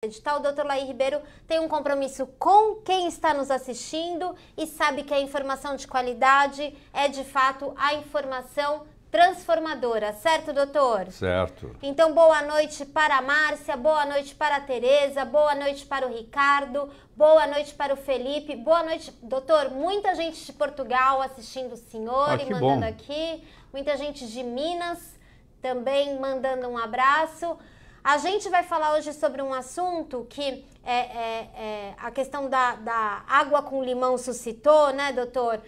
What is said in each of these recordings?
O Dr. Laí Ribeiro tem um compromisso com quem está nos assistindo e sabe que a informação de qualidade é, de fato, a informação transformadora, certo, doutor? Certo. Então, boa noite para a Márcia, boa noite para a Tereza, boa noite para o Ricardo, boa noite para o Felipe, boa noite, doutor. Muita gente de Portugal assistindo o senhor e mandando aqui, muita gente de Minas também mandando um abraço. A gente vai falar hoje sobre um assunto que a questão da água com limão suscitou, né, doutor?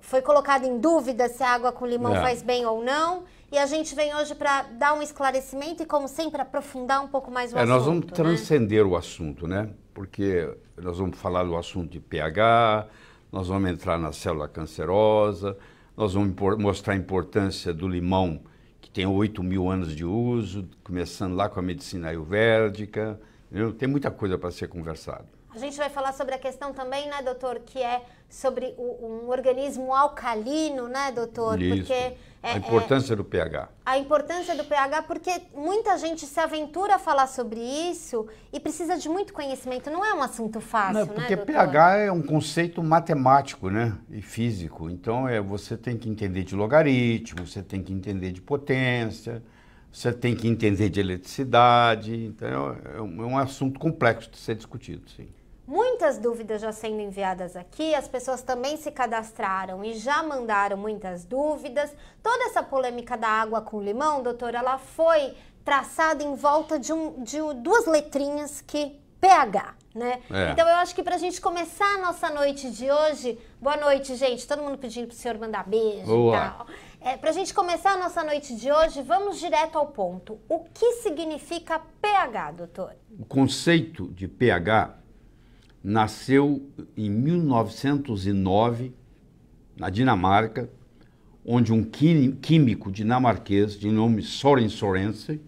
Foi colocado em dúvida se a água com limão faz bem ou não. E a gente vem hoje para dar um esclarecimento e, como sempre, aprofundar um pouco mais o assunto. Nós vamos transcender o assunto, né? Porque nós vamos falar do assunto de pH, nós vamos entrar na célula cancerosa, nós vamos mostrar a importância do limão, que tem 8.000 anos de uso, começando lá com a medicina ayurvédica, entendeu? Tem muita coisa para ser conversado. A gente vai falar sobre a questão também, né, doutor, que é sobre um organismo alcalino, né, doutor? Isso. Porque a importância do pH. A importância do pH, porque muita gente se aventura a falar sobre isso e precisa de muito conhecimento. Não é um assunto fácil, porque né, doutor? pH é um conceito matemático, né, e físico. Então, você tem que entender de logaritmo, você tem que entender de potência, você tem que entender de eletricidade. Então, é um assunto complexo de ser discutido, sim. Muitas dúvidas já sendo enviadas aqui, as pessoas também se cadastraram e já mandaram muitas dúvidas. Toda essa polêmica da água com limão, doutor, ela foi traçada em volta de duas letrinhas que pH, né? Então eu acho que pra gente começar a nossa noite de hoje, boa noite, gente, todo mundo pedindo pro senhor mandar beijo e tal. Pra gente começar a nossa noite de hoje, vamos direto ao ponto. O que significa pH, doutor? O conceito de pH nasceu em 1909, na Dinamarca, onde um químico dinamarquês de nome Søren Sørensen,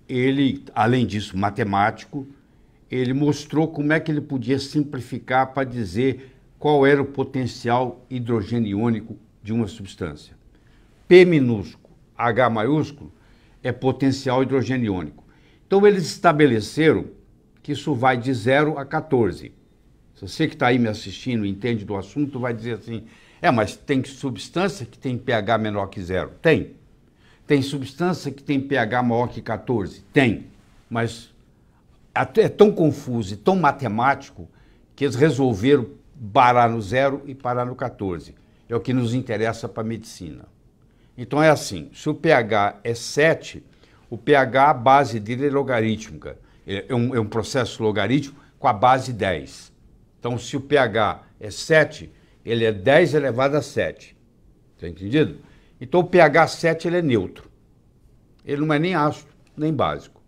ele, além disso, matemático, ele mostrou como é que ele podia simplificar para dizer qual era o potencial hidrogênio iônico de uma substância. P minúsculo, H maiúsculo, é potencial hidrogênio iônico. Então, eles estabeleceram que isso vai de 0 a 14. Se você que está aí me assistindo entende do assunto, vai dizer assim, mas tem substância que tem pH menor que 0? Tem. Tem substância que tem pH maior que 14? Tem. Mas é tão confuso e tão matemático que eles resolveram parar no 0 e parar no 14. É o que nos interessa para a medicina. Então é assim, se o pH é 7, o pH, a base dele é logarítmica. É um processo logarítmico com a base 10. Então, se o pH é 7, ele é 10 elevado a 7. Está entendido? Então, o pH 7 ele é neutro. Ele não é nem ácido, nem básico.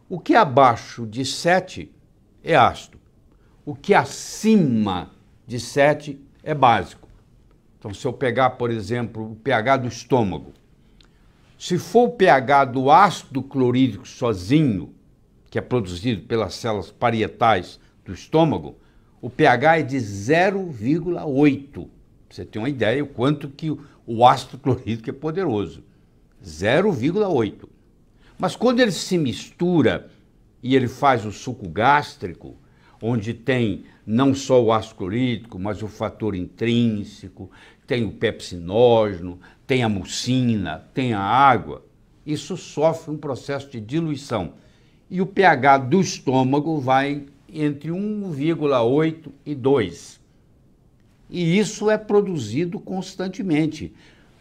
O que é abaixo de 7 é ácido. O que é acima de 7 é básico. Então, se eu pegar, por exemplo, o pH do estômago, se for o pH do ácido clorídrico sozinho, que é produzido pelas células parietais do estômago, o pH é de 0,8. Pra você ter uma ideia o quanto que o ácido clorídrico é poderoso. 0,8. Mas quando ele se mistura e ele faz o suco gástrico, onde tem não só o ácido clorídrico, mas o fator intrínseco, tem o pepsinógeno, tem a mucina, tem a água, isso sofre um processo de diluição. E o pH do estômago vai entre 1,8 e 2. E isso é produzido constantemente.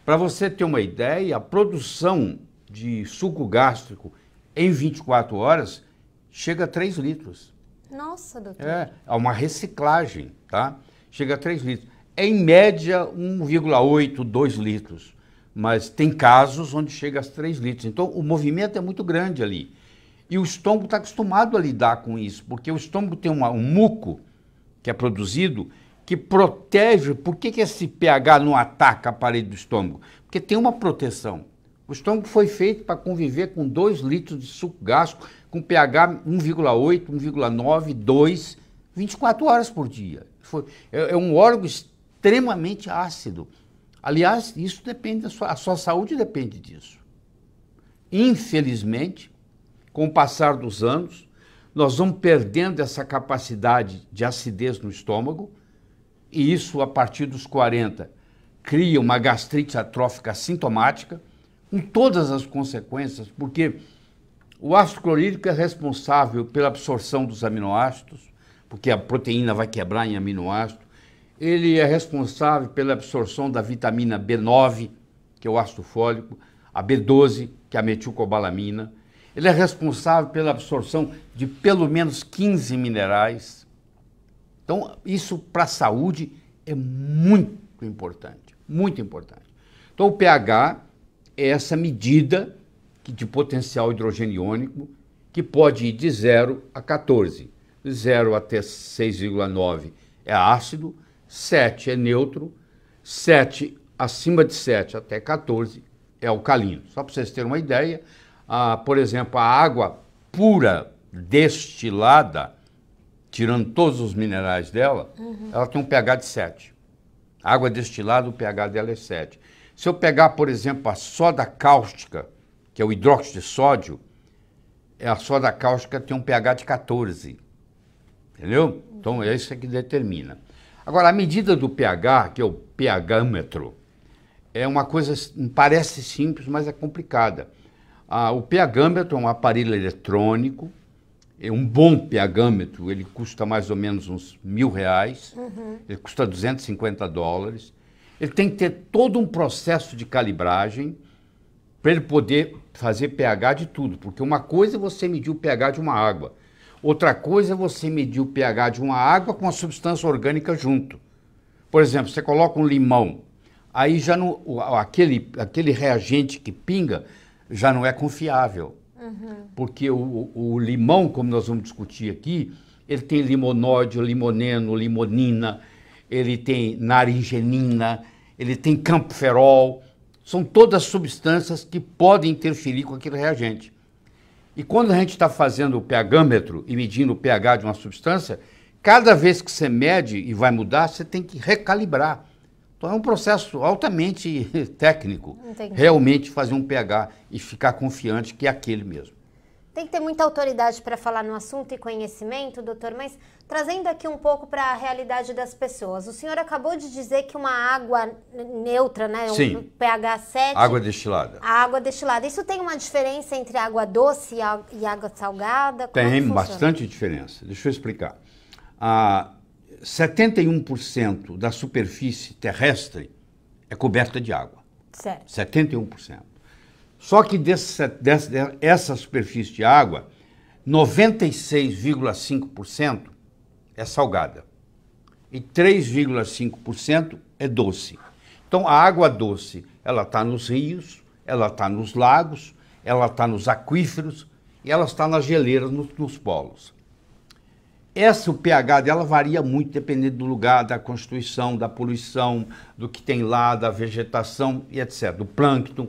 Para você ter uma ideia, a produção de suco gástrico em 24 horas chega a 3 litros. Nossa, doutor. É uma reciclagem, tá? Chega a 3 litros. Em média, 1,8, 2 litros. Mas tem casos onde chega a 3 litros. Então, o movimento é muito grande ali. E o estômago está acostumado a lidar com isso, porque o estômago tem um muco que é produzido que protege. Por que esse pH não ataca a parede do estômago? Porque tem uma proteção. O estômago foi feito para conviver com 2 litros de suco gástrico com pH 1,8, 1,9, 2, 24 horas por dia. É um órgão extremamente ácido. Aliás, isso depende a sua saúde depende disso. Infelizmente, com o passar dos anos, nós vamos perdendo essa capacidade de acidez no estômago, e isso, a partir dos 40, cria uma gastrite atrófica assintomática, com todas as consequências, porque o ácido clorídrico é responsável pela absorção dos aminoácidos, porque a proteína vai quebrar em aminoácido. Ele é responsável pela absorção da vitamina B9, que é o ácido fólico, a B12, que é a metilcobalamina. Ele é responsável pela absorção de pelo menos 15 minerais. Então, isso para a saúde é muito importante, muito importante. Então, o pH é essa medida de potencial hidrogeniônico que pode ir de 0 a 14. De 0 até 6,9 é ácido, 7 é neutro, 7, acima de 7 até 14 é alcalino. Só para vocês terem uma ideia, por exemplo, a água pura destilada, tirando todos os minerais dela, ela tem um pH de 7. A água destilada, o pH dela é 7. Se eu pegar, por exemplo, a soda cáustica, que é o hidróxido de sódio, a soda cáustica tem um pH de 14. Entendeu? Então é isso que determina. Agora, a medida do pH, que é o pHâmetro, é uma coisa, parece simples, mas é complicada. O pHâmetro é um aparelho eletrônico, é um bom pHâmetro, ele custa mais ou menos uns R$1.000, ele custa $250. Ele tem que ter todo um processo de calibragem para ele poder fazer pH de tudo, porque uma coisa é você medir o pH de uma água, outra coisa é você medir o pH de uma água com a substância orgânica junto. Por exemplo, você coloca um limão, aí já não, aquele reagente que pinga já não é confiável. Porque o limão, como nós vamos discutir aqui, ele tem limonódio, limoneno, limonina, ele tem naringenina, ele tem camperol. São todas substâncias que podem interferir com aquele reagente. E quando a gente está fazendo o pHâmetro e medindo o pH de uma substância, cada vez que você mede e vai mudar, você tem que recalibrar. Então é um processo altamente técnico. Entendi. Realmente fazer um pH e ficar confiante que é aquele mesmo. Tem que ter muita autoridade para falar no assunto e conhecimento, doutor, mas trazendo aqui um pouco para a realidade das pessoas. O senhor acabou de dizer que uma água neutra, né? Sim. Um pH 7. Água destilada. A água destilada. Isso tem uma diferença entre água doce e água salgada? Como Tem funciona? bastante diferença. Deixa eu explicar. 71% da superfície terrestre é coberta de água. Certo. 71%. Só que dessa superfície de água, 96,5% é salgada e 3,5% é doce. Então, a água doce, ela está nos rios, ela está nos lagos, ela está nos aquíferos e ela está nas geleiras, nos polos. O pH dela varia muito dependendo do lugar, da constituição, da poluição, do que tem lá, da vegetação e etc., do plâncton.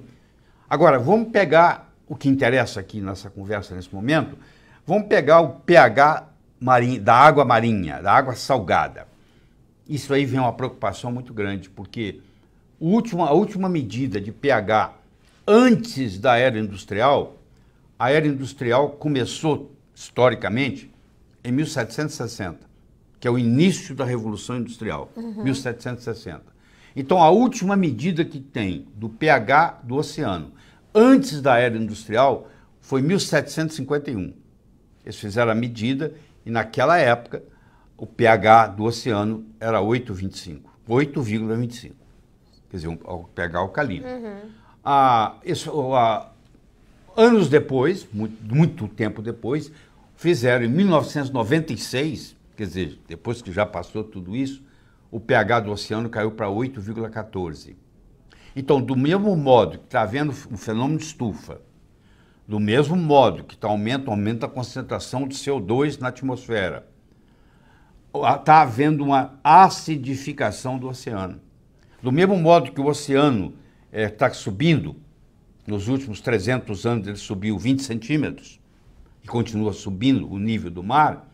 Agora, vamos pegar o que interessa aqui nessa conversa nesse momento, vamos pegar o pH da água marinha, da água salgada. Isso aí vem uma preocupação muito grande, porque a última medida de pH antes da era industrial, a era industrial começou, historicamente, em 1760, que é o início da Revolução Industrial, 1760. Então, a última medida que tem do pH do oceano antes da era industrial foi 1751. Eles fizeram a medida e, naquela época, o pH do oceano era 8,25. Quer dizer, o pH alcalino. Anos depois, muito tempo depois, fizeram em 1996, quer dizer, depois que já passou tudo isso, o pH do oceano caiu para 8,14. Então, do mesmo modo que está havendo um fenômeno de estufa, do mesmo modo que aumenta a concentração de CO2 na atmosfera, está havendo uma acidificação do oceano. Do mesmo modo que o oceano está subindo, nos últimos 300 anos ele subiu 20 centímetros, e continua subindo o nível do mar,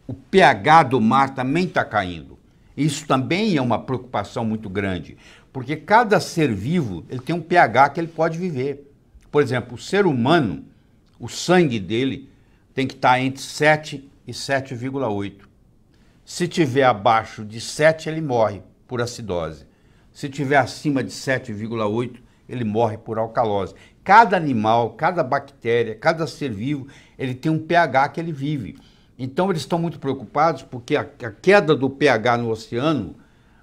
o pH do mar também está caindo. Isso também é uma preocupação muito grande, porque cada ser vivo ele tem um pH que ele pode viver. Por exemplo, o ser humano, O sangue dele tem que estar entre 7 e 7,8. Se tiver abaixo de 7, ele morre por acidose. Se tiver acima de 7,8, ele morre por alcalose. Cada animal, cada bactéria, cada ser vivo, ele tem um pH que ele vive. Então eles estão muito preocupados porque a queda do pH no oceano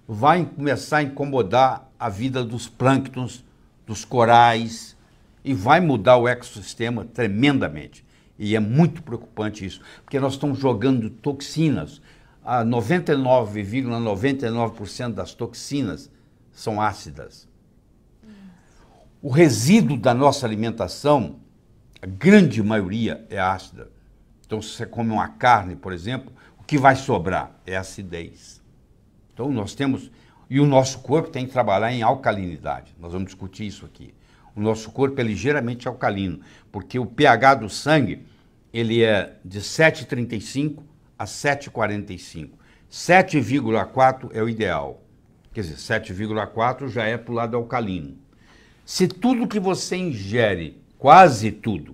vai começar a incomodar a vida dos plânctons, dos corais, e vai mudar o ecossistema tremendamente. E é muito preocupante isso, porque nós estamos jogando toxinas. A 99,99% das toxinas são ácidas. O resíduo da nossa alimentação, a grande maioria é ácida. Então, se você come uma carne, por exemplo, o que vai sobrar é acidez. Então, nós temos... E o nosso corpo tem que trabalhar em alcalinidade. Nós vamos discutir isso aqui. O nosso corpo é ligeiramente alcalino, porque o pH do sangue, ele é de 7,35 a 7,45. 7,4 é o ideal. Quer dizer, 7,4 já é para o lado alcalino. Se tudo que você ingere, quase tudo,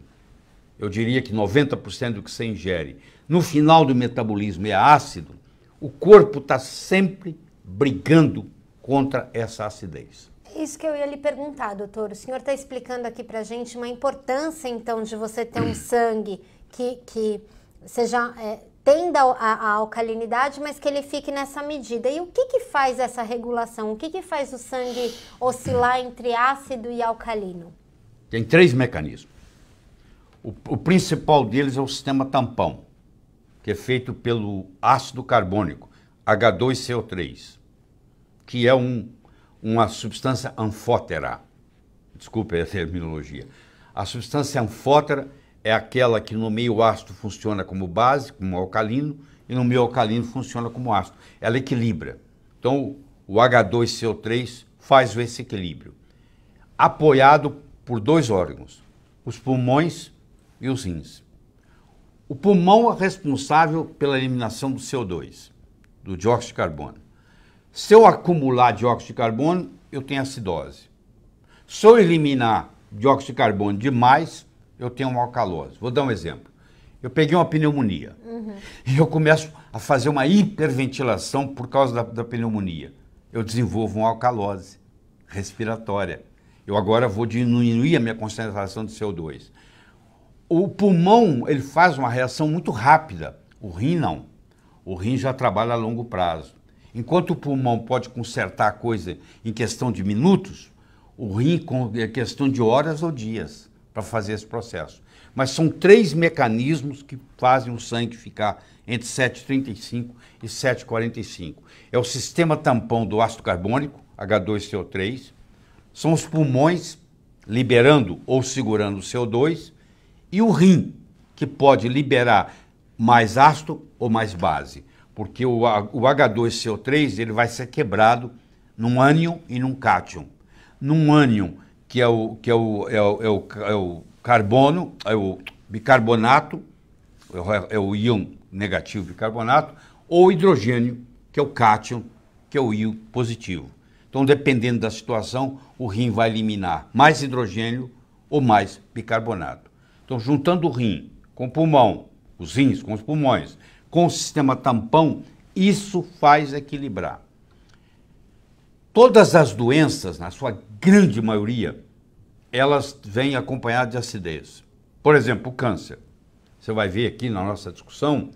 eu diria que 90% do que você ingere, no final do metabolismo é ácido, o corpo está sempre brigando contra essa acidez. Isso que eu ia lhe perguntar, doutor. O senhor está explicando aqui para a gente uma importância, então, de você ter um sangue que seja... tenda a alcalinidade, mas que ele fique nessa medida. E o que faz essa regulação? O que faz o sangue oscilar entre ácido e alcalino? Tem 3 mecanismos. O principal deles é o sistema tampão, que é feito pelo ácido carbônico, H2CO3, que é uma substância anfótera. Desculpe a terminologia. A substância anfótera é aquela que no meio ácido funciona como base, como alcalino, e no meio alcalino funciona como ácido. Ela equilibra. Então, o H2CO3 faz esse equilíbrio. Apoiado por 2 órgãos, os pulmões e os rins. O pulmão é responsável pela eliminação do CO2, do dióxido de carbono. Se eu acumular dióxido de carbono, eu tenho acidose. Se eu eliminar dióxido de carbono demais, eu tenho uma alcalose. Vou dar um exemplo. Eu peguei uma pneumonia e eu começo a fazer uma hiperventilação por causa da pneumonia. Eu desenvolvo uma alcalose respiratória. Eu agora vou diminuir a minha concentração de CO2. O pulmão, ele faz uma reação muito rápida. O rim não. O rim já trabalha a longo prazo. Enquanto o pulmão pode consertar a coisa em questão de minutos, o rim é questão de horas ou dias para fazer esse processo. Mas são 3 mecanismos que fazem o sangue ficar entre 7,35 e 7,45. É o sistema tampão do ácido carbônico, H2CO3, são os pulmões liberando ou segurando o CO2 e o rim, que pode liberar mais ácido ou mais base, porque o H2CO3 ele vai ser quebrado num ânion e num cátion. Num ânion, que é o carbono, é o bicarbonato, é o íon negativo bicarbonato, ou hidrogênio, que é o cátion, que é o íon positivo. Então, dependendo da situação, o rim vai eliminar mais hidrogênio ou mais bicarbonato. Então, juntando o rim com o pulmão, os rins com os pulmões, com o sistema tampão, isso faz equilibrar. Todas as doenças, na sua grande maioria, elas vêm acompanhadas de acidez. Por exemplo, o câncer. Você vai ver aqui na nossa discussão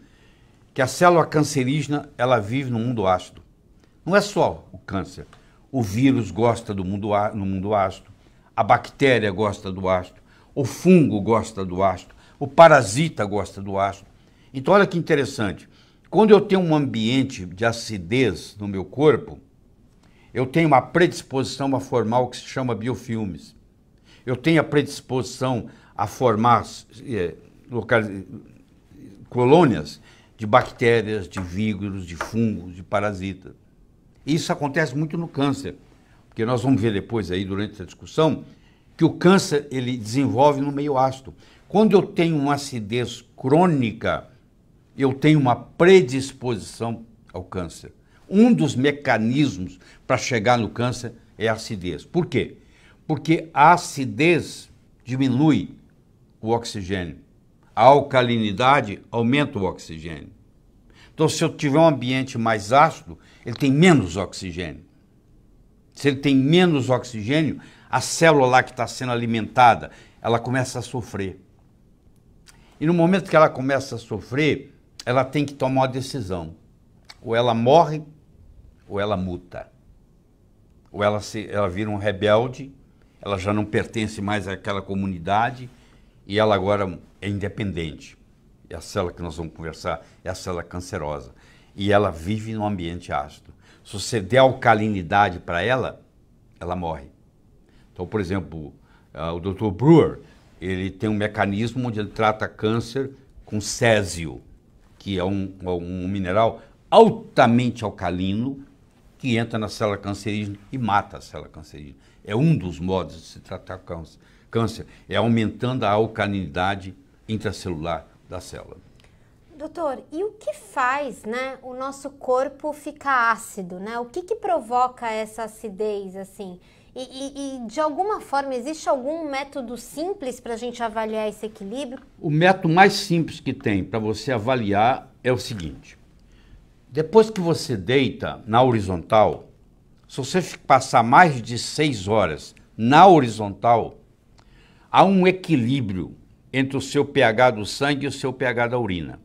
que a célula cancerígena, ela vive no mundo ácido. Não é só o câncer. O vírus gosta no mundo ácido, a bactéria gosta do ácido, o fungo gosta do ácido, o parasita gosta do ácido. Então, olha que interessante. Quando eu tenho um ambiente de acidez no meu corpo, eu tenho uma predisposição a formar o que se chama biofilmes. Eu tenho a predisposição a formar colônias de bactérias, de vírus, de fungos, de parasitas. Isso acontece muito no câncer, porque nós vamos ver depois aí durante a discussão que o câncer ele desenvolve no meio ácido. Quando eu tenho uma acidez crônica, eu tenho uma predisposição ao câncer. Um dos mecanismos para chegar no câncer é a acidez. Por quê? Porque a acidez diminui o oxigênio. A alcalinidade aumenta o oxigênio. Então, se eu tiver um ambiente mais ácido, ele tem menos oxigênio. Se ele tem menos oxigênio, a célula lá que está sendo alimentada, ela começa a sofrer. E no momento que ela começa a sofrer, ela tem que tomar uma decisão. Ou ela morre, ou ela muta. Ou ela vira um rebelde, ela já não pertence mais àquela comunidade, e ela agora é independente. É a célula que nós vamos conversar, é a célula cancerosa. E ela vive num ambiente ácido. Se você der alcalinidade para ela, ela morre. Então, por exemplo, o Dr. Brewer, ele tem um mecanismo onde ele trata câncer com césio, que é um mineral altamente alcalino, que entra na célula cancerígena e mata a célula cancerígena. É um dos modos de se tratar câncer, é aumentando a alcalinidade intracelular da célula. Doutor, e o que faz, né, o nosso corpo ficar ácido, né? O que provoca essa acidez, assim? E de alguma forma, existe algum método simples para a gente avaliar esse equilíbrio? O método mais simples que tem para você avaliar é o seguinte. Depois que você deita na horizontal, se você passar mais de 6 horas na horizontal, há um equilíbrio entre o seu pH do sangue e o seu pH da urina.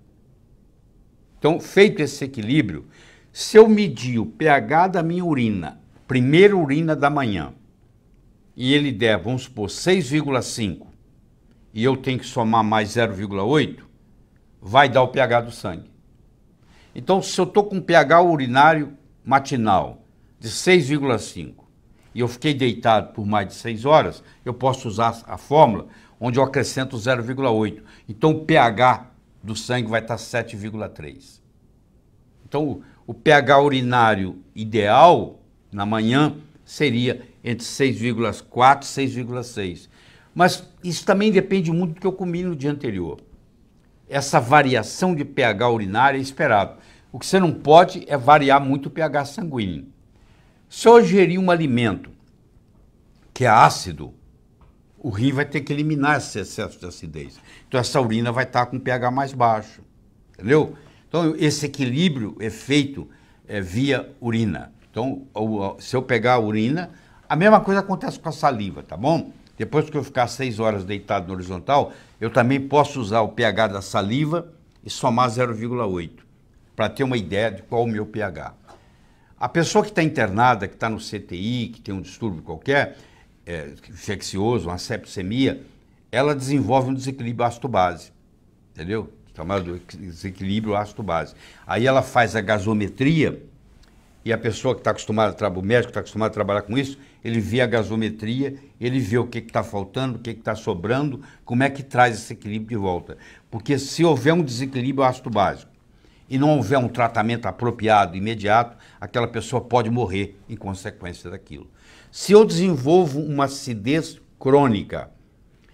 Então, feito esse equilíbrio, se eu medir o pH da minha urina, primeira urina da manhã, e ele der, vamos supor, 6,5, e eu tenho que somar mais 0,8, vai dar o pH do sangue. Então, se eu estou com pH urinário matinal de 6,5 e eu fiquei deitado por mais de 6 horas, eu posso usar a fórmula onde eu acrescento 0,8. Então, o pH do sangue vai estar 7,3. Então, o pH urinário ideal na manhã seria entre 6,4 e 6,6. Mas isso também depende muito do que eu comi no dia anterior. Essa variação de pH urinário é esperado. O que você não pode é variar muito o pH sanguíneo. Se eu ingerir um alimento que é ácido, o rim vai ter que eliminar esse excesso de acidez. Então essa urina vai estar com pH mais baixo. Entendeu? Então esse equilíbrio é feito via urina. Então, se eu pegar a urina, a mesma coisa acontece com a saliva, tá bom? Depois que eu ficar 6 horas deitado no horizontal, eu também posso usar o pH da saliva e somar 0,8, para ter uma ideia de qual é o meu pH. A pessoa que está internada, que está no CTI, que tem um distúrbio qualquer, infeccioso, uma septicemia, ela desenvolve um desequilíbrio ácido-base, entendeu? Chamado desequilíbrio ácido-base. Aí ela faz a gasometria, e a pessoa que está acostumada, o médico está acostumado a trabalhar com isso, ele vê a gasometria, ele vê o que está faltando, o que está sobrando, como é que traz esse equilíbrio de volta. Porque se houver um desequilíbrio ácido básico e não houver um tratamento apropriado, imediato, aquela pessoa pode morrer em consequência daquilo. Se eu desenvolvo uma acidez crônica,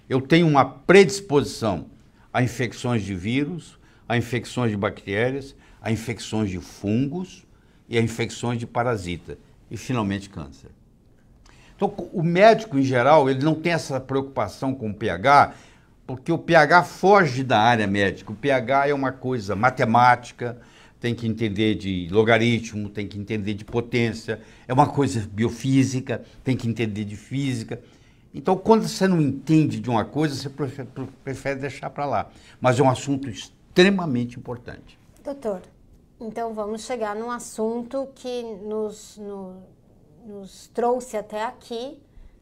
eu tenho uma predisposição a infecções de vírus, a infecções de bactérias, a infecções de fungos, e a infecções de parasita, e finalmente câncer. Então, o médico, em geral, ele não tem essa preocupação com o pH, porque o pH foge da área médica. O pH é uma coisa matemática, tem que entender de logaritmo, tem que entender de potência, é uma coisa biofísica, tem que entender de física. Então, quando você não entende de uma coisa, você prefere deixar para lá. Mas é um assunto extremamente importante. Doutor, então vamos chegar num assunto que nos trouxe até aqui.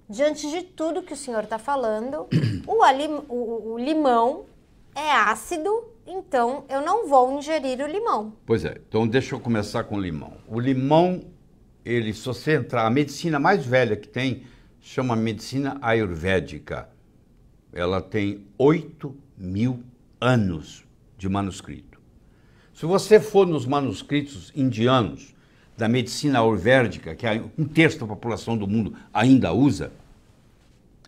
Diante de tudo que o senhor está falando, o limão é ácido, então eu não vou ingerir o limão. Pois é, então deixa eu começar com o limão. O limão, se você entrar, a medicina mais velha que tem, chama medicina ayurvédica. Ela tem 8.000 anos de manuscrito. Se você for nos manuscritos indianos da medicina ayurvédica, que um terço da população do mundo ainda usa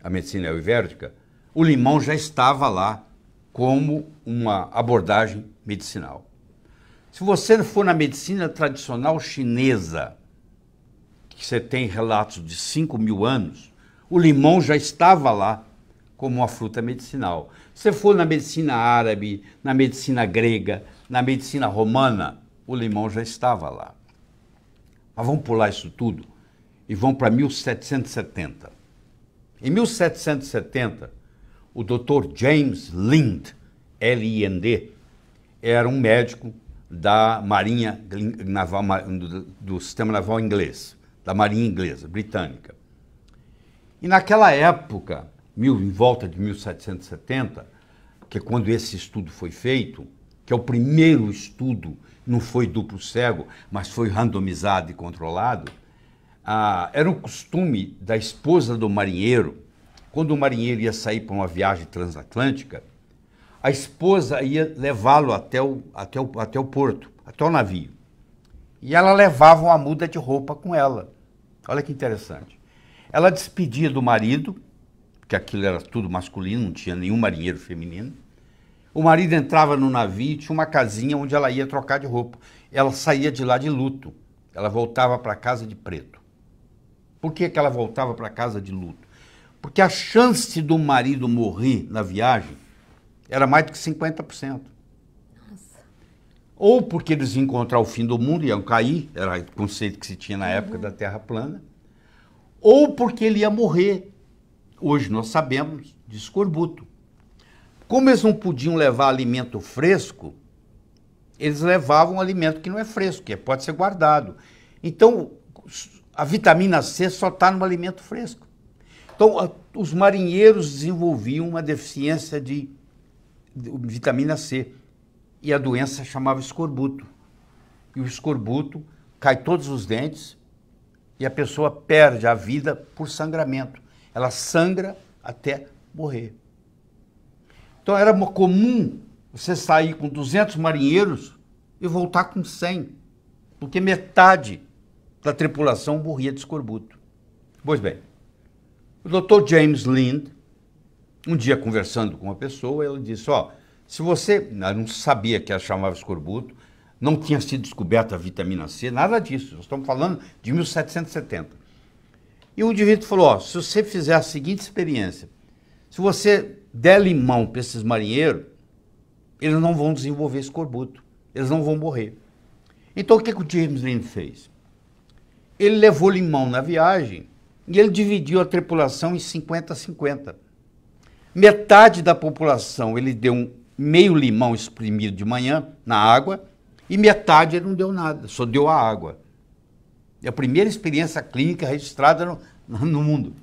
a medicina ayurvédica, o limão já estava lá como uma abordagem medicinal. Se você for na medicina tradicional chinesa, que você tem relatos de 5.000 anos, o limão já estava lá como uma fruta medicinal. Se você for na medicina árabe, na medicina grega, na medicina romana, o limão já estava lá. Mas vamos pular isso tudo e vamos para 1770. Em 1770, o Dr. James Lind, L-I-N-D, era um médico da Marinha Naval, do Sistema Naval Inglês, da Marinha Inglesa, britânica. E naquela época, em volta de 1770, que é quando esse estudo foi feito, que é o primeiro estudo, não foi duplo cego, mas foi randomizado e controlado, era um costume da esposa do marinheiro, quando o marinheiro ia sair para uma viagem transatlântica, a esposa ia levá-lo até o porto, até o navio. E ela levava uma muda de roupa com ela. Olha que interessante. Ela despedia do marido, que aquilo era tudo masculino, não tinha nenhum marinheiro feminino. O marido entrava no navio e tinha uma casinha onde ela ia trocar de roupa. Ela saía de lá de luto. Ela voltava para casa de preto. Por que ela voltava para casa de luto? Porque a chance do marido morrer na viagem era mais do que 50%. Nossa. Ou porque eles iam encontrar o fim do mundo, iam cair, era o conceito que se tinha na época da Terra plana, ou porque ele ia morrer. Hoje nós sabemos de escorbuto. Como eles não podiam levar alimento fresco, eles levavam alimento que não é fresco, que pode ser guardado. Então, a vitamina C só está no alimento fresco. Então, os marinheiros desenvolviam uma deficiência de vitamina C. E a doença chamava escorbuto. E o escorbuto cai todos os dentes e a pessoa perde a vida por sangramento. Ela sangra até morrer. Então era comum você sair com 200 marinheiros e voltar com 100, porque metade da tripulação morria de escorbuto. Pois bem, o Dr. James Lind, um dia conversando com uma pessoa, ele disse, se você não sabia que ela chamava escorbuto, não tinha sido descoberta a vitamina C, nada disso, nós estamos falando de 1770. E o indivíduo falou, se você fizer a seguinte experiência, se você der limão para esses marinheiros, eles não vão desenvolver escorbuto, eles não vão morrer. Então o que o James Lind fez? Ele levou limão na viagem e ele dividiu a tripulação em 50-50. Metade da população ele deu meio limão espremido de manhã na água e metade ele não deu nada, só deu a água. É a primeira experiência clínica registrada no mundo.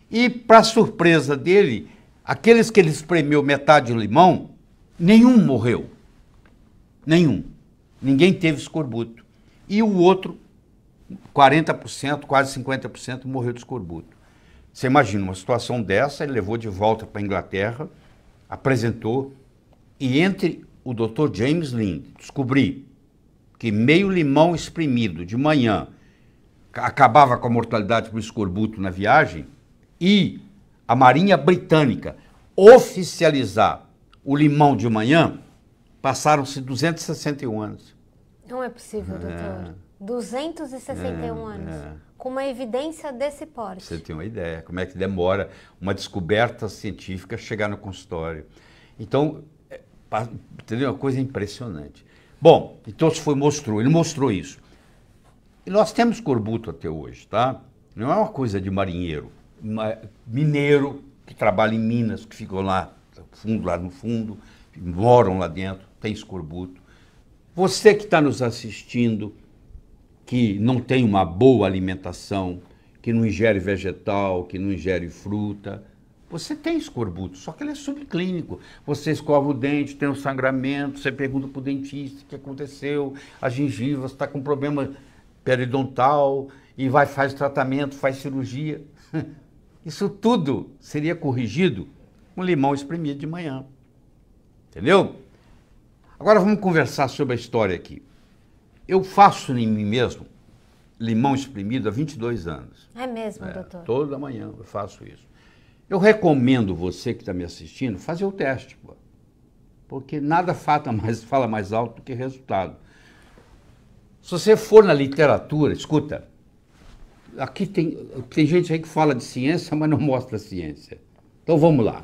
E, para surpresa dele, aqueles que ele espremeu metade do limão, nenhum morreu. Nenhum. Ninguém teve escorbuto. E o outro, 40%, quase 50%, morreu de escorbuto. Você imagina, uma situação dessa, ele levou de volta para a Inglaterra, apresentou, e entre o Dr. James Lind descobri que meio limão espremido de manhã acabava com a mortalidade por escorbuto na viagem, e a Marinha Britânica oficializar o limão de manhã, passaram-se 261 anos. Não é possível, doutor. 261 anos. Com uma evidência desse porte. Você tem uma ideia, como é que demora uma descoberta científica chegar no consultório. Então, entendeu? Uma coisa impressionante. Bom, então ele mostrou isso. E nós temos escorbuto até hoje, tá? Não é uma coisa de marinheiro. Mineiro que trabalha em Minas, que ficam lá no fundo, moram lá dentro, tem escorbuto. Você que está nos assistindo, que não tem uma boa alimentação, que não ingere vegetal, que não ingere fruta, você tem escorbuto, só que ele é subclínico. Você escova o dente, tem um sangramento, você pergunta para o dentista o que aconteceu, a gengiva está com problema periodontal, e faz tratamento, faz cirurgia. Isso tudo seria corrigido com limão espremido de manhã. Entendeu? Agora vamos conversar sobre a história aqui. Eu faço em mim mesmo limão espremido há 22 anos. É mesmo, doutor? Toda manhã eu faço isso. Eu recomendo você que está me assistindo fazer o teste, porque nada fala mais alto do que resultado. Se você for na literatura, escuta, aqui tem gente aí que fala de ciência, mas não mostra ciência. Então vamos lá.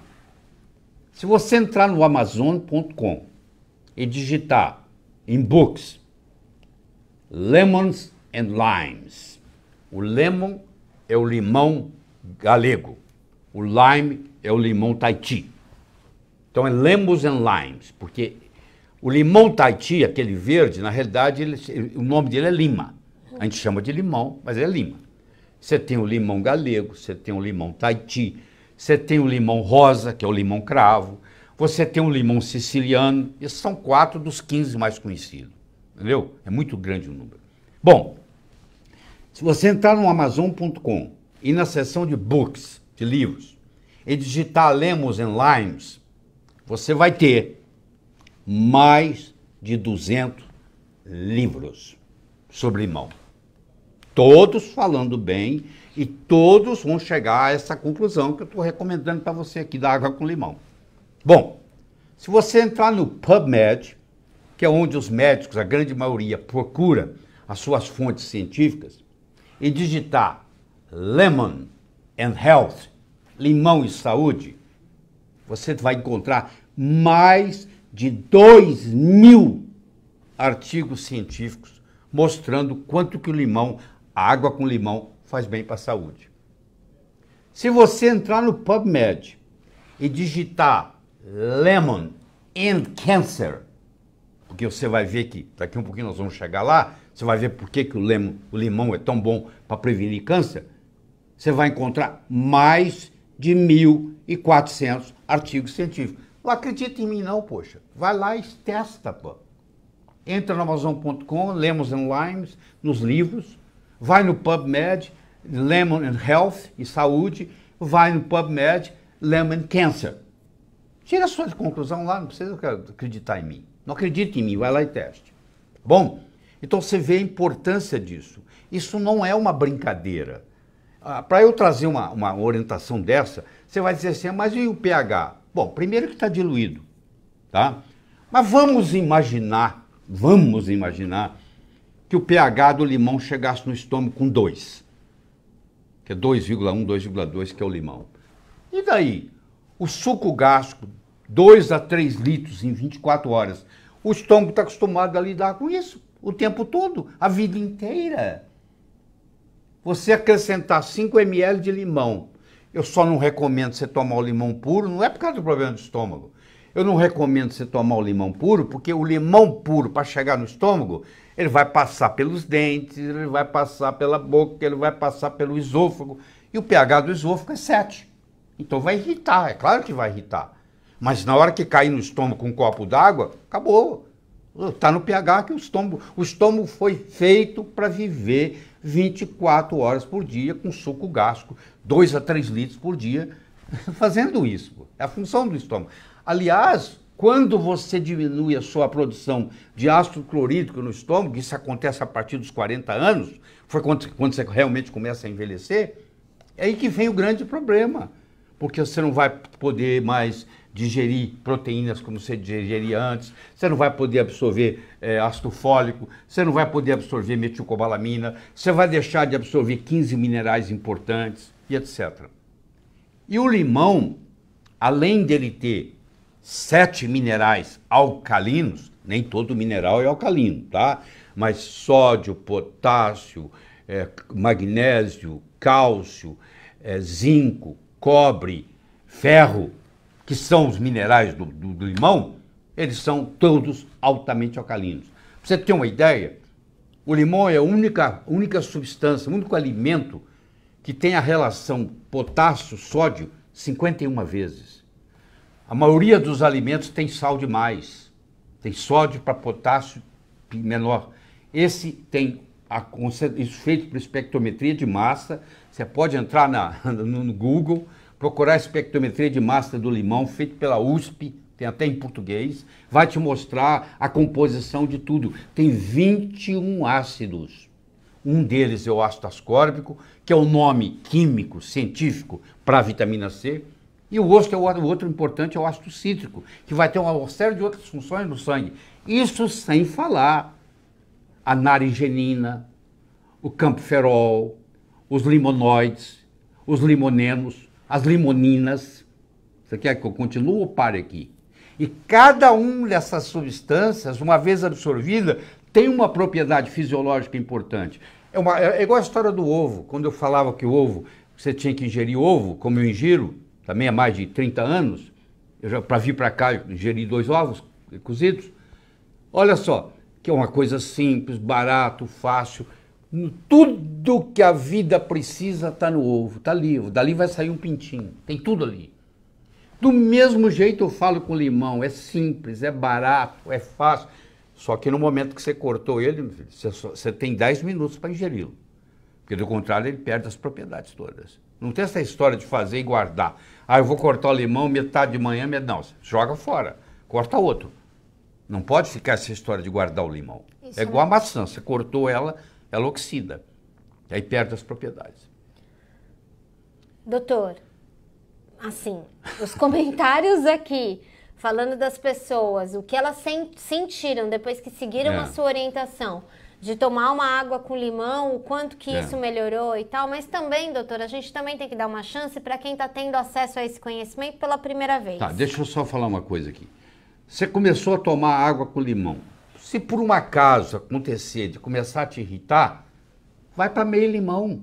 Se você entrar no Amazon.com e digitar em books, lemons and limes. O lemon é o limão galego. O lime é o limão Tahiti. Então é lemons and limes, porque o limão Tahiti, aquele verde, na realidade, o nome dele é lima. A gente chama de limão, mas é lima. Você tem o limão galego, você tem o limão Tahiti, você tem o limão rosa, que é o limão cravo, você tem o limão siciliano, esses são 4 dos 15 mais conhecidos, entendeu? É muito grande o número. Bom, se você entrar no Amazon.com e na seção de books, de livros, e digitar lemons and limes, você vai ter mais de 200 livros sobre limão. Todos falando bem e todos vão chegar a essa conclusão que eu estou recomendando para você aqui da água com limão. Bom, se você entrar no PubMed, que é onde os médicos, a grande maioria, procura as suas fontes científicas, e digitar Lemon and Health, limão e saúde, você vai encontrar mais de 2.000 artigos científicos mostrando quanto que o limão, a água com limão, faz bem para a saúde. Se você entrar no PubMed e digitar Lemon and Cancer, porque você vai ver que daqui a um pouquinho nós vamos chegar lá, você vai ver por que o limão é tão bom para prevenir câncer, você vai encontrar mais de 1.400 artigos científicos. Não acredita em mim não, poxa. Vai lá e testa, pô. Entra no Amazon.com, Lemons and Limes, nos livros, vai no PubMed, Lemon and Health e Saúde, vai no PubMed, Lemon and Cancer. Tira a sua conclusão lá, não precisa acreditar em mim. Não acredite em mim, vai lá e teste. Bom, então você vê a importância disso. Isso não é uma brincadeira. Para eu trazer uma orientação dessa, você vai dizer assim, mas e o pH? Bom, primeiro que está diluído, tá? Mas vamos imaginar que o pH do limão chegasse no estômago com 2, que é 2,1, 2,2, que é o limão. E daí? O suco gástrico, 2 a 3 litros em 24 horas. O estômago está acostumado a lidar com isso o tempo todo, a vida inteira. Você acrescentar 5 ml de limão, eu só não recomendo você tomar o limão puro, não é por causa do problema do estômago. Eu não recomendo você tomar o limão puro, porque o limão puro, para chegar no estômago, ele vai passar pelos dentes, ele vai passar pela boca, ele vai passar pelo esôfago, e o pH do esôfago é 7. Então vai irritar, é claro que vai irritar. Mas na hora que cair no estômago com um copo d'água, acabou. Está no pH que o estômago foi feito para viver 24 horas por dia com suco gástrico, 2 a 3 litros por dia, fazendo isso. É a função do estômago. Aliás, quando você diminui a sua produção de ácido clorídrico no estômago, isso acontece a partir dos 40 anos, foi quando você realmente começa a envelhecer, é aí que vem o grande problema. Porque você não vai poder mais digerir proteínas como você digeria antes, você não vai poder absorver ácido fólico, você não vai poder absorver metilcobalamina, você vai deixar de absorver 15 minerais importantes e etc. E o limão, além dele ter 7 minerais alcalinos, nem todo mineral é alcalino, tá? Mas sódio, potássio, magnésio, cálcio, zinco, cobre, ferro, que são os minerais do limão, eles são todos altamente alcalinos. Pra você ter uma ideia, o limão é a única substância, o único alimento que tem a relação potássio-sódio 51 vezes. A maioria dos alimentos tem sal demais, tem sódio para potássio menor. Esse tem isso feito por espectrometria de massa. Você pode entrar no Google, procurar a espectrometria de massa do limão, feito pela USP, tem até em português, vai te mostrar a composição de tudo. Tem 21 ácidos. Um deles é o ácido ascórbico, que é o nome químico, científico para a vitamina C. E o outro importante é o ácido cítrico, que vai ter uma série de outras funções no sangue. Isso sem falar a naringenina, o camperol, os limonoides, os limonenos, as limoninas, Você quer que eu continue ou pare aqui? E cada uma dessas substâncias, uma vez absorvida, tem uma propriedade fisiológica importante. É igual a história do ovo. Quando eu falava que o ovo, você tinha que ingerir ovo, como eu ingiro, também há mais de 30 anos, para vir para cá, eu ingeri 2 ovos cozidos. Olha só, que é uma coisa simples, barato, fácil. Tudo que a vida precisa está no ovo, está ali. Dali vai sair um pintinho, tem tudo ali. Do mesmo jeito eu falo com limão, é simples, é barato, é fácil. Só que no momento que você cortou ele, você tem 10 minutos para ingeri-lo. Porque do contrário ele perde as propriedades todas. Não tem essa história de fazer e guardar. Ah, eu vou cortar o limão metade de manhã, não, joga fora, corta outro. Não pode ficar essa história de guardar o limão. É igual a maçã, você cortou ela, ela oxida. Aí perde as propriedades. Doutor, assim, os comentários aqui, falando das pessoas, o que elas sentiram depois que seguiram a sua orientação, de tomar uma água com limão, o quanto que isso melhorou e tal, mas também, doutor, a gente também tem que dar uma chance para quem está tendo acesso a esse conhecimento pela primeira vez. Tá, deixa eu só falar uma coisa aqui. Você começou a tomar água com limão. Se por um acaso acontecer de começar a te irritar, vai para meio limão.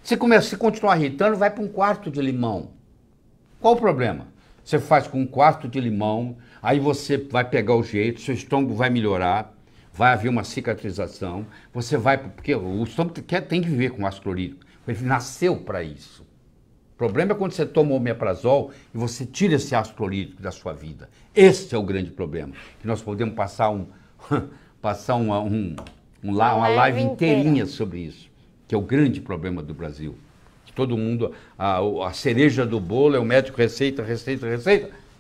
Se continuar irritando, vai para 1/4 de limão. Qual o problema? Você faz com 1/4 de limão, aí você vai pegar o jeito, seu estômago vai melhorar, vai haver uma cicatrização, você vai... Porque o estômago tem que viver com ácido clorídrico, ele nasceu para isso. O problema é quando você toma o omeprazol e você tira esse ácido clorídrico da sua vida. Esse é o grande problema, que nós podemos passar uma live inteirinha sobre isso, que é o grande problema do Brasil. Todo mundo, a cereja do bolo é o médico receita,